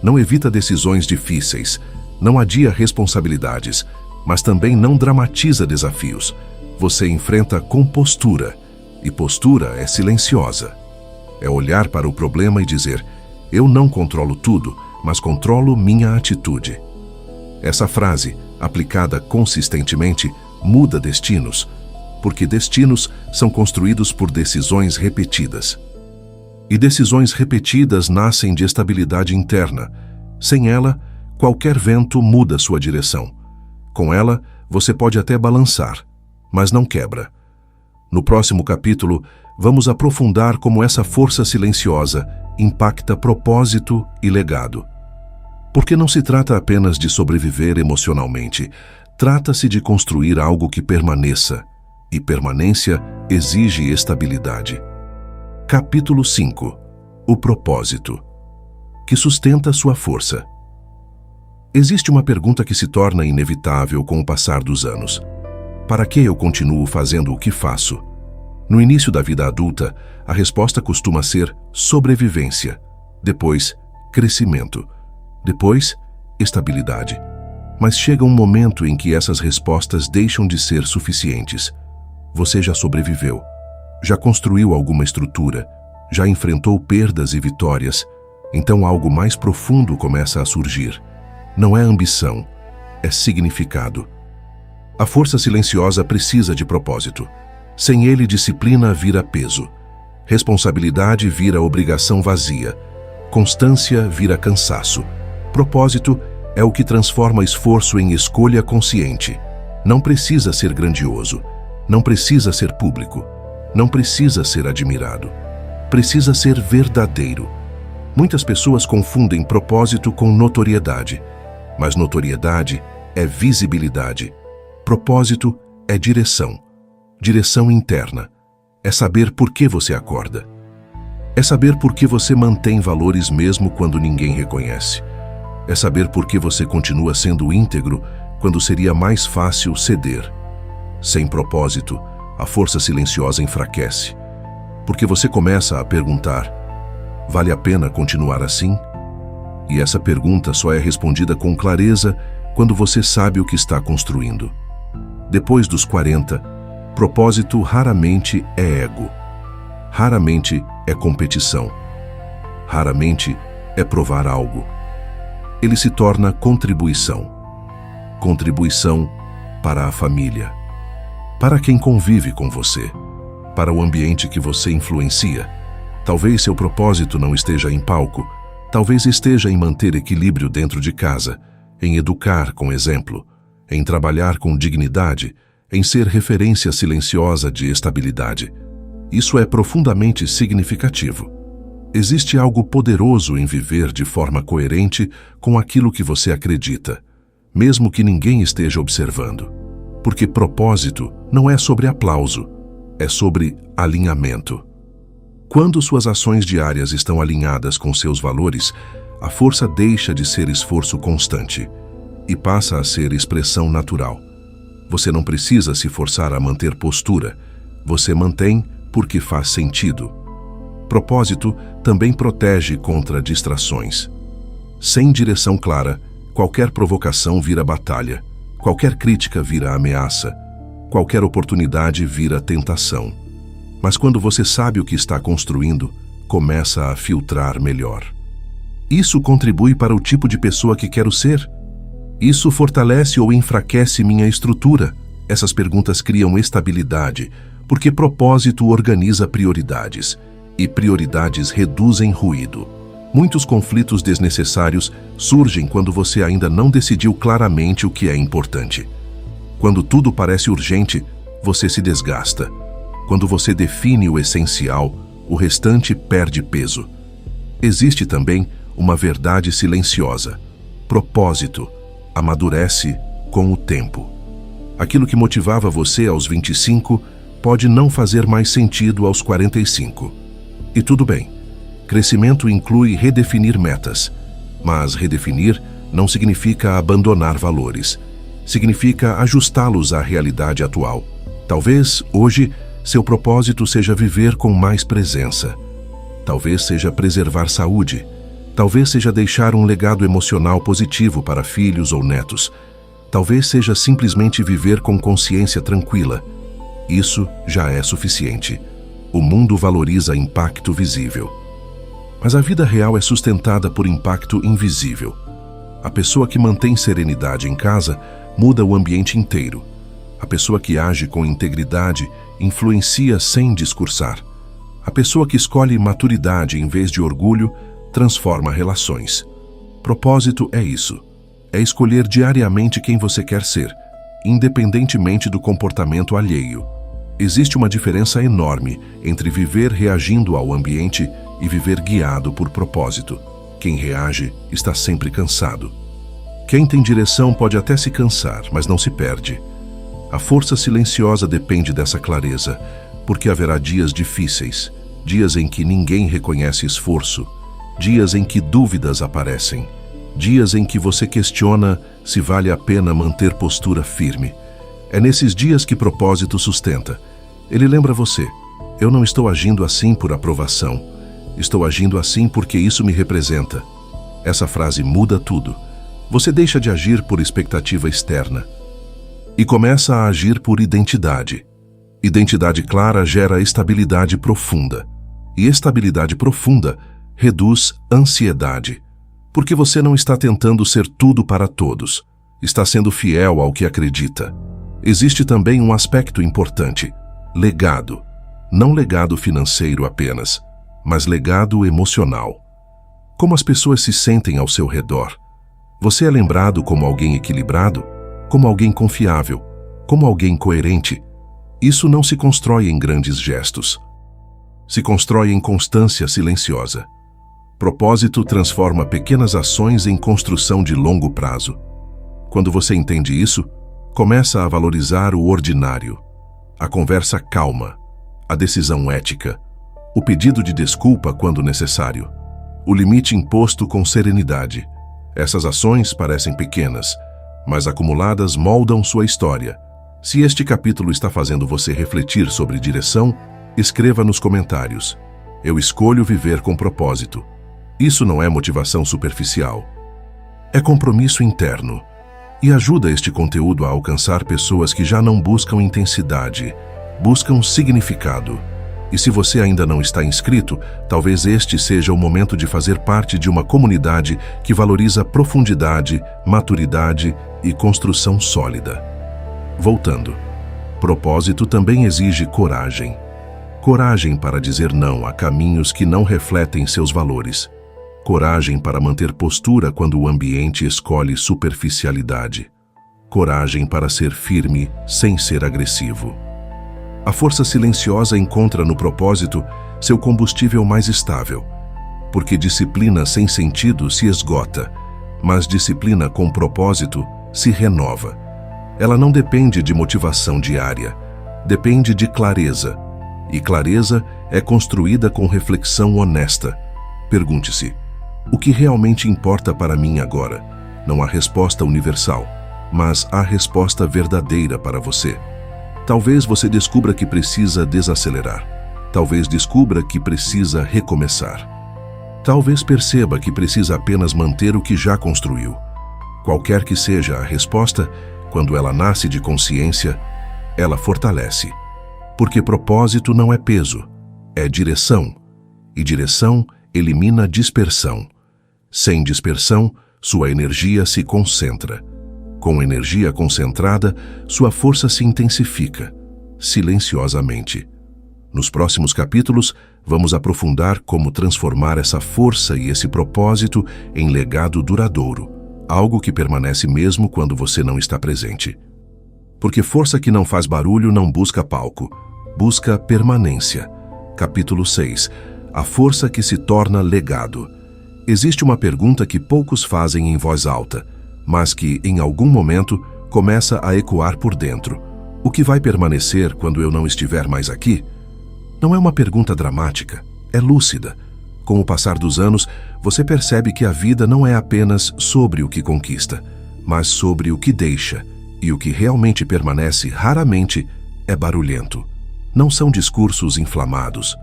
não evita decisões difíceis, não adia responsabilidades, mas também não dramatiza desafios. Você enfrenta com postura, e postura é silenciosa. É olhar para o problema e dizer: eu não controlo tudo, mas controlo minha atitude. Essa frase, aplicada consistentemente, muda destinos, porque destinos são construídos por decisões repetidas. E decisões repetidas nascem de estabilidade interna. Sem ela, qualquer vento muda sua direção. Com ela, você pode até balançar, mas não quebra. No próximo capítulo, vamos aprofundar como essa força silenciosa impacta propósito e legado. Porque não se trata apenas de sobreviver emocionalmente, trata-se de construir algo que permaneça, e permanência exige estabilidade. Capítulo 5. O propósito, que sustenta sua força. Existe uma pergunta que se torna inevitável com o passar dos anos. Para que eu continuo fazendo o que faço? No início da vida adulta, a resposta costuma ser sobrevivência, depois crescimento, depois estabilidade. Mas chega um momento em que essas respostas deixam de ser suficientes. Você já sobreviveu, já construiu alguma estrutura, já enfrentou perdas e vitórias, então algo mais profundo começa a surgir. Não é ambição, é significado. A força silenciosa precisa de propósito. Sem ele, disciplina vira peso. Responsabilidade vira obrigação vazia. Constância vira cansaço. Propósito é o que transforma esforço em escolha consciente. Não precisa ser grandioso. Não precisa ser público. Não precisa ser admirado. Precisa ser verdadeiro. Muitas pessoas confundem propósito com notoriedade. Mas notoriedade é visibilidade. Propósito é direção. Direção interna. É saber por que você acorda. É saber por que você mantém valores mesmo quando ninguém reconhece. É saber por que você continua sendo íntegro quando seria mais fácil ceder. Sem propósito, a força silenciosa enfraquece. Porque você começa a perguntar: vale a pena continuar assim? E essa pergunta só é respondida com clareza quando você sabe o que está construindo. Depois dos 40, propósito raramente é ego. Raramente é competição. Raramente é provar algo. Ele se torna contribuição. Contribuição para a família, para quem convive com você, para o ambiente que você influencia. Talvez seu propósito não esteja em palco, talvez esteja em manter equilíbrio dentro de casa, em educar com exemplo, em trabalhar com dignidade, em ser referência silenciosa de estabilidade. Isso é profundamente significativo. Existe algo poderoso em viver de forma coerente com aquilo que você acredita, mesmo que ninguém esteja observando. Porque propósito não é sobre aplauso, é sobre alinhamento. Quando suas ações diárias estão alinhadas com seus valores, a força deixa de ser esforço constante e passa a ser expressão natural. Você não precisa se forçar a manter postura, você mantém porque faz sentido. Propósito também protege contra distrações. Sem direção clara, qualquer provocação vira batalha, qualquer crítica vira ameaça, qualquer oportunidade vira tentação. Mas quando você sabe o que está construindo, começa a filtrar melhor. Isso contribui para o tipo de pessoa que quero ser? Isso fortalece ou enfraquece minha estrutura? Essas perguntas criam estabilidade, porque propósito organiza prioridades, e prioridades reduzem ruído. Muitos conflitos desnecessários surgem quando você ainda não decidiu claramente o que é importante. Quando tudo parece urgente, você se desgasta. Quando você define o essencial, o restante perde peso. Existe também uma verdade silenciosa. Propósito amadurece com o tempo. Aquilo que motivava você aos 25 pode não fazer mais sentido aos 45. E tudo bem. Crescimento inclui redefinir metas, mas redefinir não significa abandonar valores. Significa ajustá-los à realidade atual. Talvez, hoje, seu propósito seja viver com mais presença. Talvez seja preservar saúde. Talvez seja deixar um legado emocional positivo para filhos ou netos. Talvez seja simplesmente viver com consciência tranquila. Isso já é suficiente. O mundo valoriza impacto visível. Mas a vida real é sustentada por impacto invisível. A pessoa que mantém serenidade em casa muda o ambiente inteiro. A pessoa que age com integridade influencia sem discursar. A pessoa que escolhe maturidade em vez de orgulho transforma relações. Propósito é isso. É escolher diariamente quem você quer ser, independentemente do comportamento alheio. Existe uma diferença enorme entre viver reagindo ao ambiente e viver guiado por propósito. Quem reage está sempre cansado. Quem tem direção pode até se cansar, mas não se perde. A força silenciosa depende dessa clareza, porque haverá dias difíceis, dias em que ninguém reconhece esforço, dias em que dúvidas aparecem, dias em que você questiona se vale a pena manter postura firme. É nesses dias que propósito sustenta. Ele lembra você: eu não estou agindo assim por aprovação. Estou agindo assim porque isso me representa. Essa frase muda tudo. Você deixa de agir por expectativa externa e começa a agir por identidade. Identidade clara gera estabilidade profunda. E estabilidade profunda reduz ansiedade. Porque você não está tentando ser tudo para todos. Está sendo fiel ao que acredita. Existe também um aspecto importante: legado. Não legado financeiro apenas, mas legado emocional. Como as pessoas se sentem ao seu redor. Você é lembrado como alguém equilibrado, como alguém confiável, como alguém coerente. Isso não se constrói em grandes gestos. Se constrói em constância silenciosa. Propósito transforma pequenas ações em construção de longo prazo. Quando você entende isso, começa a valorizar o ordinário, a conversa calma, a decisão ética, o pedido de desculpa quando necessário, o limite imposto com serenidade. Essas ações parecem pequenas, mas acumuladas moldam sua história. Se este capítulo está fazendo você refletir sobre direção, escreva nos comentários: eu escolho viver com propósito. Isso não é motivação superficial. É compromisso interno. E ajuda este conteúdo a alcançar pessoas que já não buscam intensidade, buscam significado. E se você ainda não está inscrito, talvez este seja o momento de fazer parte de uma comunidade que valoriza profundidade, maturidade e construção sólida. Voltando. Propósito também exige coragem. Coragem para dizer não a caminhos que não refletem seus valores. Coragem para manter postura quando o ambiente escolhe superficialidade. Coragem para ser firme sem ser agressivo. A força silenciosa encontra no propósito seu combustível mais estável, porque disciplina sem sentido se esgota, mas disciplina com propósito se renova. Ela não depende de motivação diária, depende de clareza. E clareza é construída com reflexão honesta. Pergunte-se: o que realmente importa para mim agora? Não há resposta universal, mas há resposta verdadeira para você. Talvez você descubra que precisa desacelerar. Talvez descubra que precisa recomeçar. Talvez perceba que precisa apenas manter o que já construiu. Qualquer que seja a resposta, quando ela nasce de consciência, ela fortalece. Porque propósito não é peso, é direção. E direção elimina dispersão. Sem dispersão, sua energia se concentra. Com energia concentrada, sua força se intensifica, silenciosamente. Nos próximos capítulos, vamos aprofundar como transformar essa força e esse propósito em legado duradouro, algo que permanece mesmo quando você não está presente. Porque força que não faz barulho não busca palco, busca permanência. Capítulo 6. A força que se torna legado. Existe uma pergunta que poucos fazem em voz alta, mas que, em algum momento, começa a ecoar por dentro. O que vai permanecer quando eu não estiver mais aqui? Não é uma pergunta dramática, é lúcida. Com o passar dos anos, você percebe que a vida não é apenas sobre o que conquista, mas sobre o que deixa, e o que realmente permanece raramente é barulhento. Não são discursos inflamados.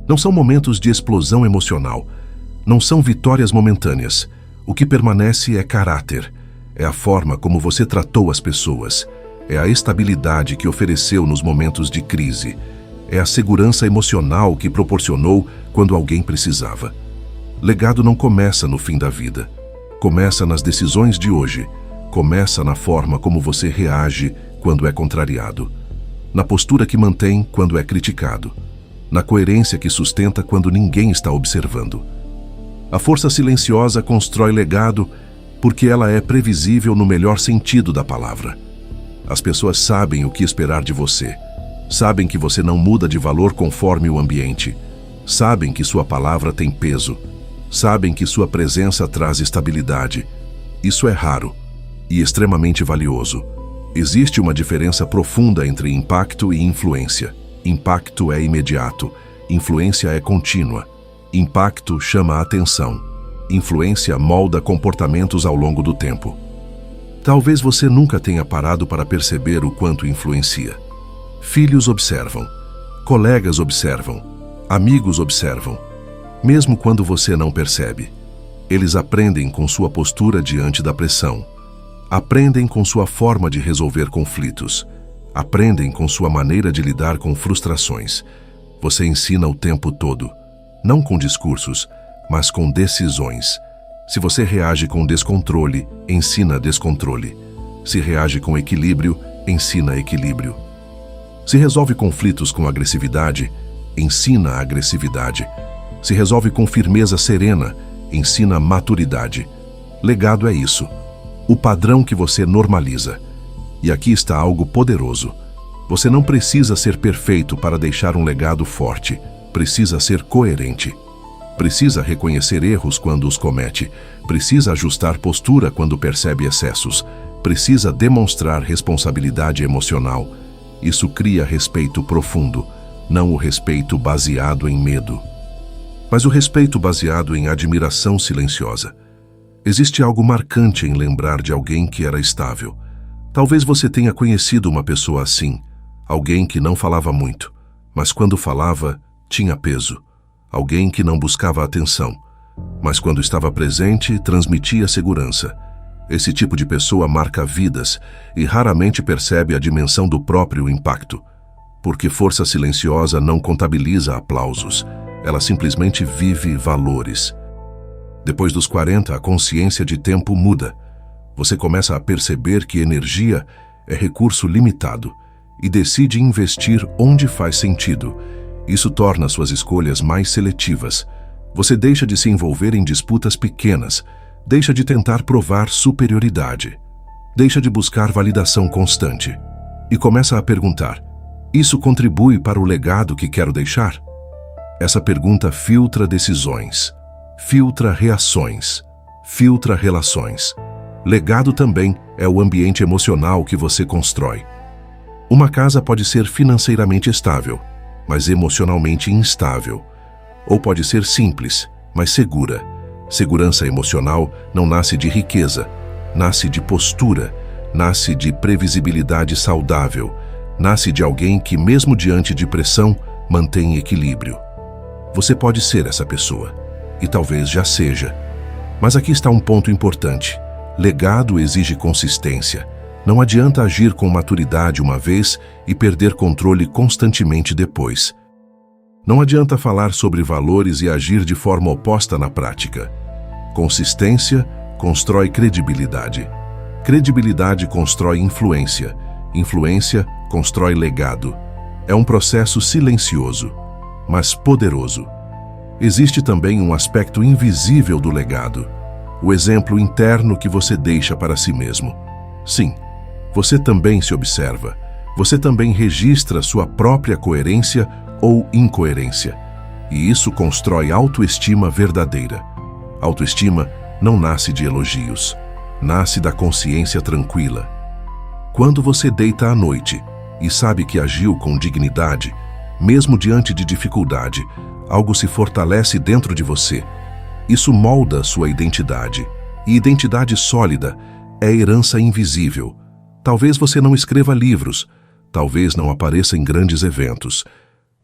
Não são momentos de explosão emocional. Não são vitórias momentâneas. O que permanece é caráter. É a forma como você tratou as pessoas. É a estabilidade que ofereceu nos momentos de crise. É a segurança emocional que proporcionou quando alguém precisava. Legado não começa no fim da vida. Começa nas decisões de hoje. Começa na forma como você reage quando é contrariado. Na postura que mantém quando é criticado. Na coerência que sustenta quando ninguém está observando. A força silenciosa constrói legado porque ela é previsível no melhor sentido da palavra. As pessoas sabem o que esperar de você. Sabem que você não muda de valor conforme o ambiente. Sabem que sua palavra tem peso. Sabem que sua presença traz estabilidade. Isso é raro e extremamente valioso. Existe uma diferença profunda entre impacto e influência. Impacto é imediato, influência é contínua. Impacto chama a atenção. Influência molda comportamentos ao longo do tempo. Talvez você nunca tenha parado para perceber o quanto influencia. Filhos observam, colegas observam, amigos observam, mesmo quando você não percebe. Eles aprendem com sua postura diante da pressão. Aprendem com sua forma de resolver conflitos. Aprendem com sua maneira de lidar com frustrações. Você ensina o tempo todo, não com discursos, mas com decisões. Se você reage com descontrole, ensina descontrole. Se reage com equilíbrio, ensina equilíbrio. Se resolve conflitos com agressividade, ensina agressividade. Se resolve com firmeza serena, ensina maturidade. Legado é isso. O padrão que você normaliza. E aqui está algo poderoso. Você não precisa ser perfeito para deixar um legado forte. Precisa ser coerente. Precisa reconhecer erros quando os comete. Precisa ajustar postura quando percebe excessos. Precisa demonstrar responsabilidade emocional. Isso cria respeito profundo, não o respeito baseado em medo, mas o respeito baseado em admiração silenciosa. Existe algo marcante em lembrar de alguém que era estável. Talvez você tenha conhecido uma pessoa assim, alguém que não falava muito, mas quando falava, tinha peso. Alguém que não buscava atenção, mas quando estava presente, transmitia segurança. Esse tipo de pessoa marca vidas e raramente percebe a dimensão do próprio impacto, porque força silenciosa não contabiliza aplausos, ela simplesmente vive valores. Depois dos 40, a consciência de tempo muda. Você começa a perceber que energia é recurso limitado e decide investir onde faz sentido. Isso torna suas escolhas mais seletivas. Você deixa de se envolver em disputas pequenas, deixa de tentar provar superioridade, deixa de buscar validação constante e começa a perguntar: isso contribui para o legado que quero deixar? Essa pergunta filtra decisões, filtra reações, filtra relações. Legado também é o ambiente emocional que você constrói. Uma casa pode ser financeiramente estável, mas emocionalmente instável. Ou pode ser simples, mas segura. Segurança emocional não nasce de riqueza, nasce de postura, nasce de previsibilidade saudável, nasce de alguém que, mesmo diante de pressão, mantém equilíbrio. Você pode ser essa pessoa, e talvez já seja. Mas aqui está um ponto importante. Legado exige consistência. Não adianta agir com maturidade uma vez e perder controle constantemente depois. Não adianta falar sobre valores e agir de forma oposta na prática. Consistência constrói credibilidade. Credibilidade constrói influência. Influência constrói legado. É um processo silencioso. mas poderoso. Existe também um aspecto invisível do legado, o exemplo interno que você deixa para si mesmo. Sim, você também se observa, você também registra sua própria coerência ou incoerência, e isso constrói autoestima verdadeira. Autoestima não nasce de elogios, nasce da consciência tranquila. Quando você deita à noite e sabe que agiu com dignidade, mesmo diante de dificuldade, algo se fortalece dentro de você. Isso molda sua identidade, e identidade sólida é herança invisível. Talvez você não escreva livros, talvez não apareça em grandes eventos,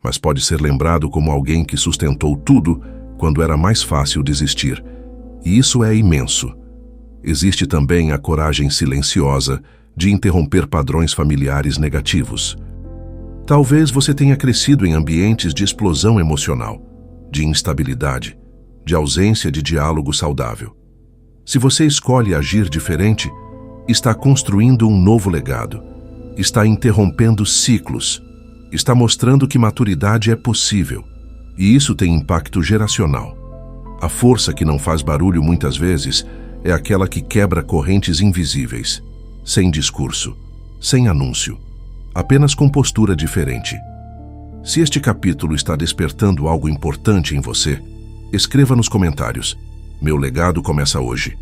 mas pode ser lembrado como alguém que sustentou tudo quando era mais fácil desistir. E isso é imenso. Existe também a coragem silenciosa de interromper padrões familiares negativos. Talvez você tenha crescido em ambientes de explosão emocional, de instabilidade, de ausência de diálogo saudável. Se você escolhe agir diferente, está construindo um novo legado, está interrompendo ciclos, está mostrando que maturidade é possível, e isso tem impacto geracional. A força que não faz barulho muitas vezes é aquela que quebra correntes invisíveis, sem discurso, sem anúncio, apenas com postura diferente. Se este capítulo está despertando algo importante em você, escreva nos comentários: "Meu legado começa hoje."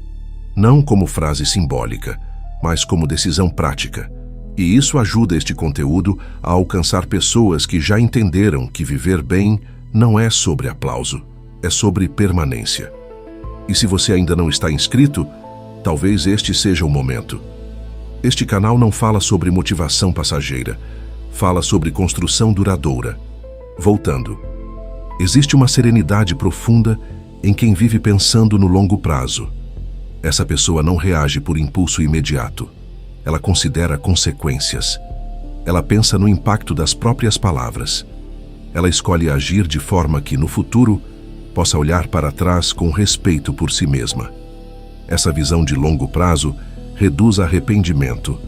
Não como frase simbólica, mas como decisão prática. E isso ajuda este conteúdo a alcançar pessoas que já entenderam que viver bem não é sobre aplauso, é sobre permanência. E se você ainda não está inscrito, talvez este seja o momento. Este canal não fala sobre motivação passageira, fala sobre construção duradoura. Voltando, existe uma serenidade profunda em quem vive pensando no longo prazo. Essa pessoa não reage por impulso imediato. Ela considera consequências. Ela pensa no impacto das próprias palavras. Ela escolhe agir de forma que, no futuro, possa olhar para trás com respeito por si mesma. Essa visão de longo prazo reduz arrependimento,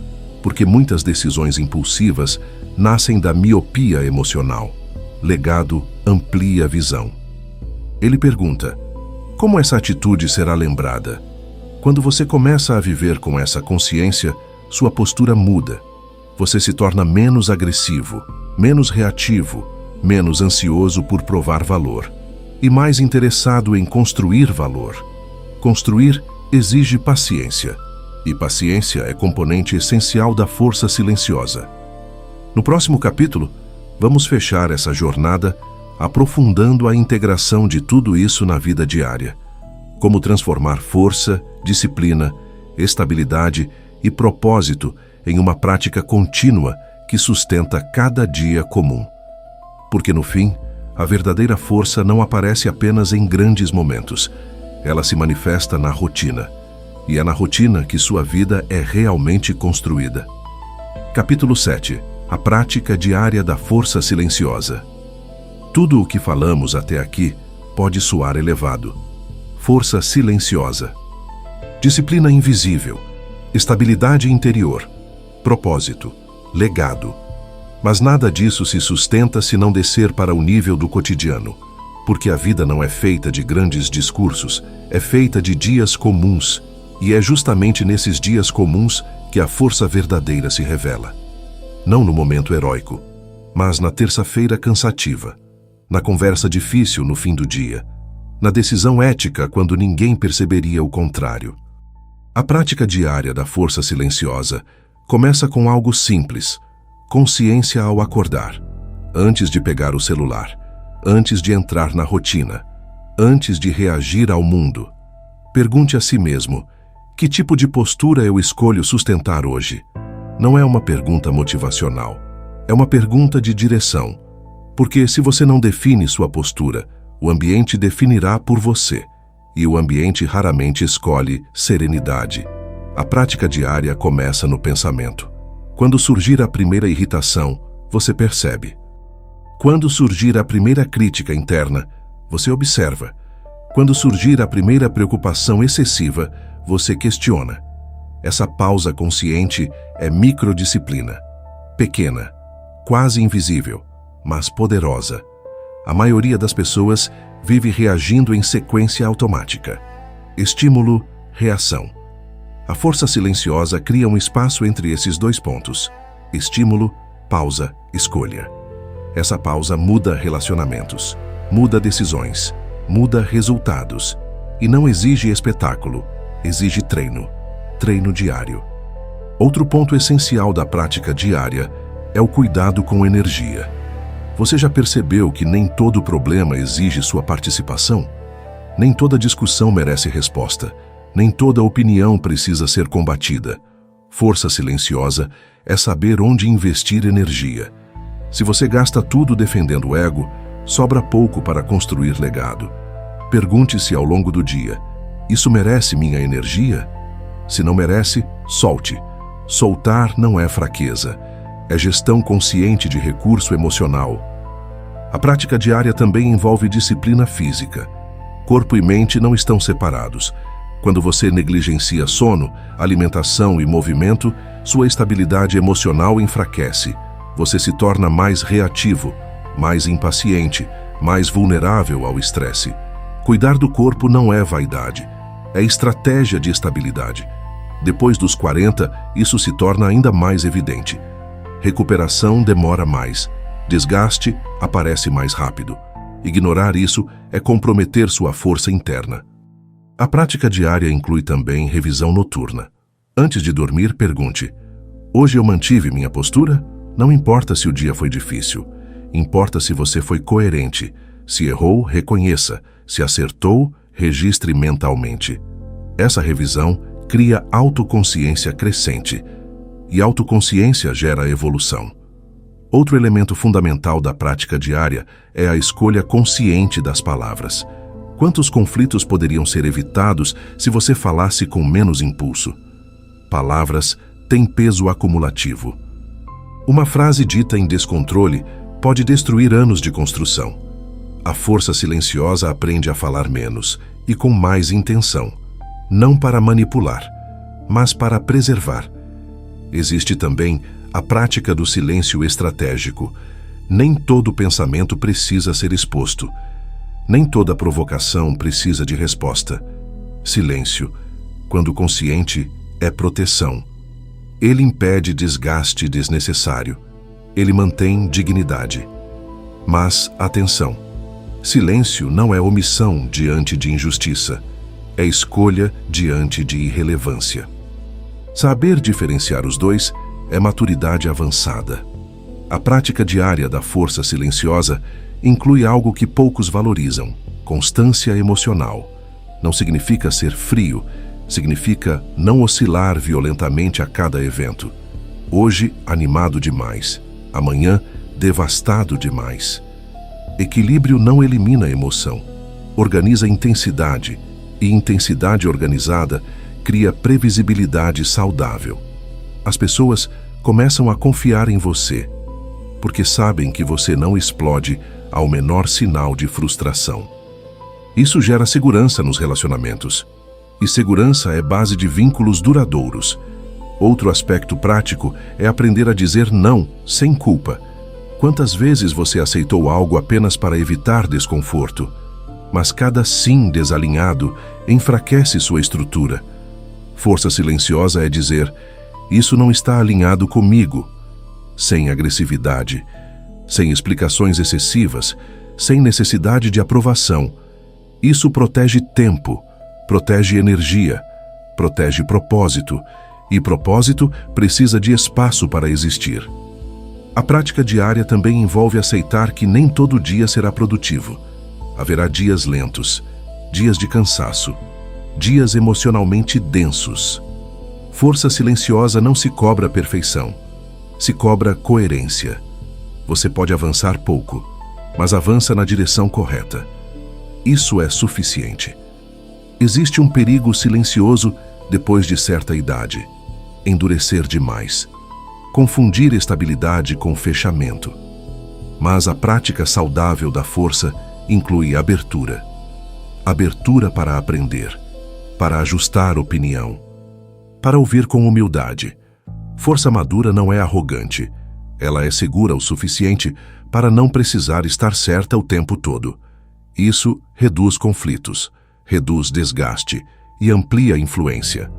porque muitas decisões impulsivas nascem da miopia emocional. Legado amplia a visão. Ele pergunta: como essa atitude será lembrada? Quando você começa a viver com essa consciência, sua postura muda. Você se torna menos agressivo, menos reativo, menos ansioso por provar valor e mais interessado em construir valor. Construir exige paciência, e paciência é componente essencial da força silenciosa. No próximo capítulo, vamos fechar essa jornada aprofundando a integração de tudo isso na vida diária. Como transformar força, disciplina, estabilidade e propósito em uma prática contínua que sustenta cada dia comum. Porque no fim, a verdadeira força não aparece apenas em grandes momentos. Ela se manifesta na rotina. E é na rotina que sua vida é realmente construída. Capítulo 7. A prática diária da força silenciosa. Tudo o que falamos até aqui pode soar elevado. Força silenciosa. Disciplina invisível. Estabilidade interior. Propósito. Legado. Mas nada disso se sustenta se não descer para o nível do cotidiano. Porque a vida não é feita de grandes discursos, é feita de dias comuns. E é justamente nesses dias comuns que a força verdadeira se revela. Não no momento heróico, mas na terça-feira cansativa, na conversa difícil no fim do dia, na decisão ética quando ninguém perceberia o contrário. A prática diária da força silenciosa começa com algo simples: consciência ao acordar, antes de pegar o celular, antes de entrar na rotina, antes de reagir ao mundo. Pergunte a si mesmo: que tipo de postura eu escolho sustentar hoje? Não é uma pergunta motivacional, é uma pergunta de direção. Porque se você não define sua postura, o ambiente definirá por você, e o ambiente raramente escolhe serenidade. A prática diária começa no pensamento. Quando surgir a primeira irritação, você percebe. Quando surgir a primeira crítica interna, você observa. Quando surgir a primeira preocupação excessiva, você questiona. Essa pausa consciente é microdisciplina. Pequena, quase invisível, mas poderosa. A maioria das pessoas vive reagindo em sequência automática. Estímulo, reação. A força silenciosa cria um espaço entre esses dois pontos. Estímulo, pausa, escolha. Essa pausa muda relacionamentos, muda decisões, muda resultados. E não exige espetáculo, exige treino. Treino diário. Outro ponto essencial da prática diária é o cuidado com energia. Você já percebeu que nem todo problema exige sua participação? Nem toda discussão merece resposta. Nem toda opinião precisa ser combatida. Força silenciosa é saber onde investir energia. Se você gasta tudo defendendo o ego, sobra pouco para construir legado. Pergunte-se ao longo do dia: isso merece minha energia? Se não merece, solte. Soltar não é fraqueza, é gestão consciente de recurso emocional. A prática diária também envolve disciplina física. Corpo e mente não estão separados. Quando você negligencia sono, alimentação e movimento, sua estabilidade emocional enfraquece. Você se torna mais reativo, mais impaciente, mais vulnerável ao estresse. Cuidar do corpo não é vaidade, é estratégia de estabilidade. Depois dos 40, isso se torna ainda mais evidente. Recuperação demora mais. Desgaste aparece mais rápido. Ignorar isso é comprometer sua força interna. A prática diária inclui também revisão noturna. Antes de dormir, pergunte: hoje eu mantive minha postura? Não importa se o dia foi difícil. Importa se você foi coerente. Se errou, reconheça. Se acertou, registre mentalmente. Essa revisão cria autoconsciência crescente. E autoconsciência gera evolução. Outro elemento fundamental da prática diária é a escolha consciente das palavras. Quantos conflitos poderiam ser evitados se você falasse com menos impulso? Palavras têm peso acumulativo. Uma frase dita em descontrole pode destruir anos de construção. A força silenciosa aprende a falar menos e com mais intenção, não para manipular, mas para preservar. Existe também a prática do silêncio estratégico. Nem todo pensamento precisa ser exposto. Nem toda provocação precisa de resposta. Silêncio, quando consciente, é proteção. Ele impede desgaste desnecessário. Ele mantém dignidade. Mas, atenção, silêncio não é omissão diante de injustiça. É escolha diante de irrelevância. Saber diferenciar os dois é maturidade avançada. A prática diária da força silenciosa inclui algo que poucos valorizam: constância emocional. Não significa ser frio, significa não oscilar violentamente a cada evento. Hoje, animado demais. Amanhã, devastado demais. Equilíbrio não elimina emoção, organiza intensidade, e intensidade organizada cria previsibilidade saudável. As pessoas começam a confiar em você, porque sabem que você não explode ao menor sinal de frustração. Isso gera segurança nos relacionamentos, e segurança é base de vínculos duradouros. Outro aspecto prático é aprender a dizer não sem culpa. Quantas vezes você aceitou algo apenas para evitar desconforto? Mas cada sim desalinhado enfraquece sua estrutura. Força silenciosa é dizer: isso não está alinhado comigo. Sem agressividade, sem explicações excessivas, sem necessidade de aprovação. Isso protege tempo, protege energia, protege propósito, e propósito precisa de espaço para existir. A prática diária também envolve aceitar que nem todo dia será produtivo. Haverá dias lentos, dias de cansaço, dias emocionalmente densos. Força silenciosa não se cobra perfeição, se cobra coerência. Você pode avançar pouco, mas avança na direção correta. Isso é suficiente. Existe um perigo silencioso depois de certa idade: endurecer demais, confundir estabilidade com fechamento. Mas a prática saudável da força inclui abertura. Abertura para aprender, para ajustar opinião, para ouvir com humildade. Força madura não é arrogante, Ela é segura o suficiente para não precisar estar certa o tempo todo. Isso reduz conflitos, reduz desgaste e amplia a influência.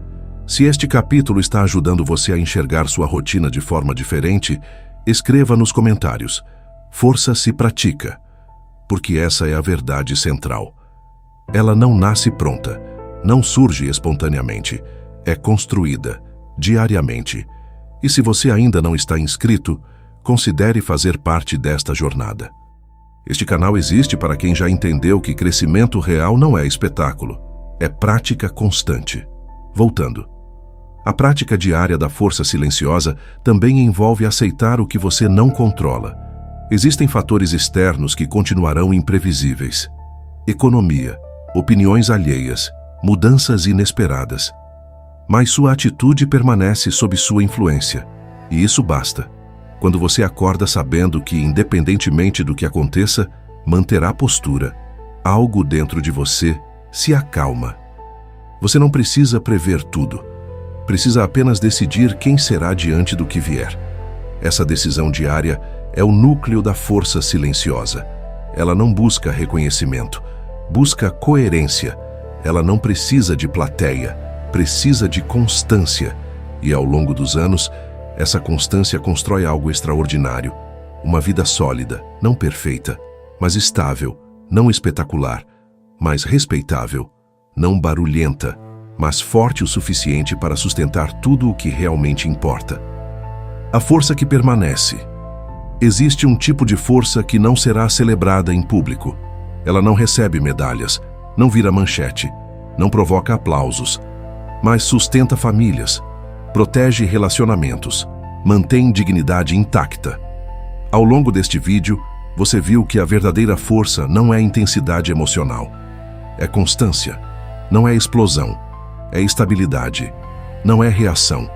Se este capítulo está ajudando você a enxergar sua rotina de forma diferente, escreva nos comentários. Força se pratica, porque essa é a verdade central. Ela não nasce pronta, não surge espontaneamente, é construída diariamente. E se você ainda não está inscrito, considere fazer parte desta jornada. Este canal existe para quem já entendeu que crescimento real não é espetáculo, é prática constante. Voltando. A prática diária da força silenciosa também envolve aceitar o que você não controla. Existem fatores externos que continuarão imprevisíveis. Economia, opiniões alheias, mudanças inesperadas. Mas sua atitude permanece sob sua influência, e isso basta. Quando você acorda sabendo que, independentemente do que aconteça, manterá postura, algo dentro de você se acalma. Você não precisa prever tudo. Precisa apenas decidir quem será diante do que vier. Essa decisão diária é o núcleo da força silenciosa. Ela não busca reconhecimento, busca coerência. Ela não precisa de plateia, precisa de constância. E ao longo dos anos, essa constância constrói algo extraordinário. Uma vida sólida, não perfeita, mas estável, não espetacular, mas respeitável, não barulhenta, mas forte o suficiente para sustentar tudo o que realmente importa. A força que permanece. Existe um tipo de força que não será celebrada em público. Ela não recebe medalhas, não vira manchete, não provoca aplausos, mas sustenta famílias, protege relacionamentos, mantém dignidade intacta. Ao longo deste vídeo, você viu que a verdadeira força não é intensidade emocional. É constância, não é explosão, é estabilidade, não é reação.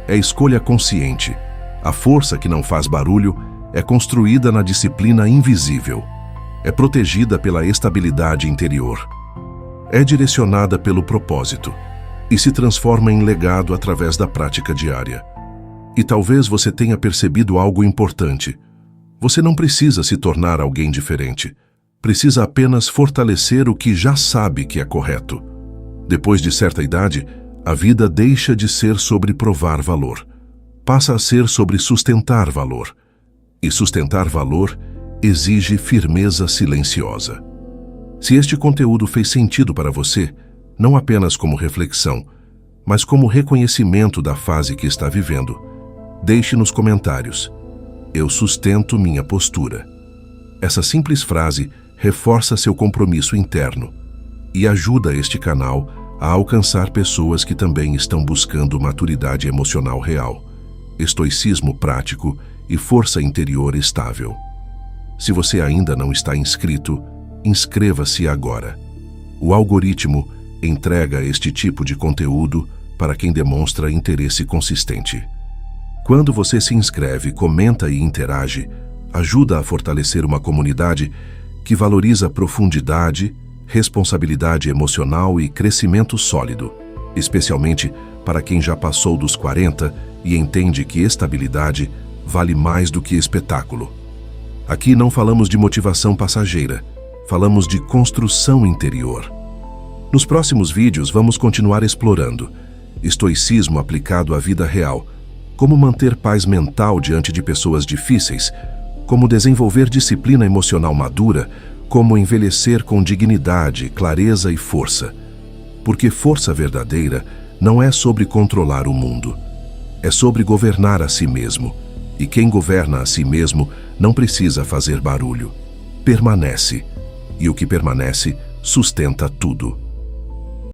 É escolha consciente. A força que não faz barulho é construída na disciplina invisível. É protegida pela estabilidade interior. É direcionada pelo propósito e se transforma em legado através da prática diária. E talvez você tenha percebido algo importante. Você não precisa se tornar alguém diferente. Precisa apenas fortalecer o que já sabe que é correto. Depois de certa idade, a vida deixa de ser sobre provar valor. Passa a ser sobre sustentar valor. E sustentar valor exige firmeza silenciosa. Se este conteúdo fez sentido para você, não apenas como reflexão, mas como reconhecimento da fase que está vivendo, deixe nos comentários: eu sustento minha postura. Essa simples frase reforça seu compromisso interno e ajuda este canal a alcançar pessoas que também estão buscando maturidade emocional real, estoicismo prático e força interior estável. Se você ainda não está inscrito, inscreva-se agora. O algoritmo entrega este tipo de conteúdo para quem demonstra interesse consistente. Quando você se inscreve, comenta e interage, ajuda a fortalecer uma comunidade que valoriza profundidade, responsabilidade emocional e crescimento sólido, especialmente para quem já passou dos 40 e entende que estabilidade vale mais do que espetáculo. Aqui não falamos de motivação passageira, falamos de construção interior. Nos próximos vídeos vamos continuar explorando estoicismo aplicado à vida real, como manter paz mental diante de pessoas difíceis, como desenvolver disciplina emocional madura, como envelhecer com dignidade, clareza e força. Porque força verdadeira não é sobre controlar o mundo, é sobre governar a si mesmo. E quem governa a si mesmo não precisa fazer barulho. Permanece. E o que permanece sustenta tudo.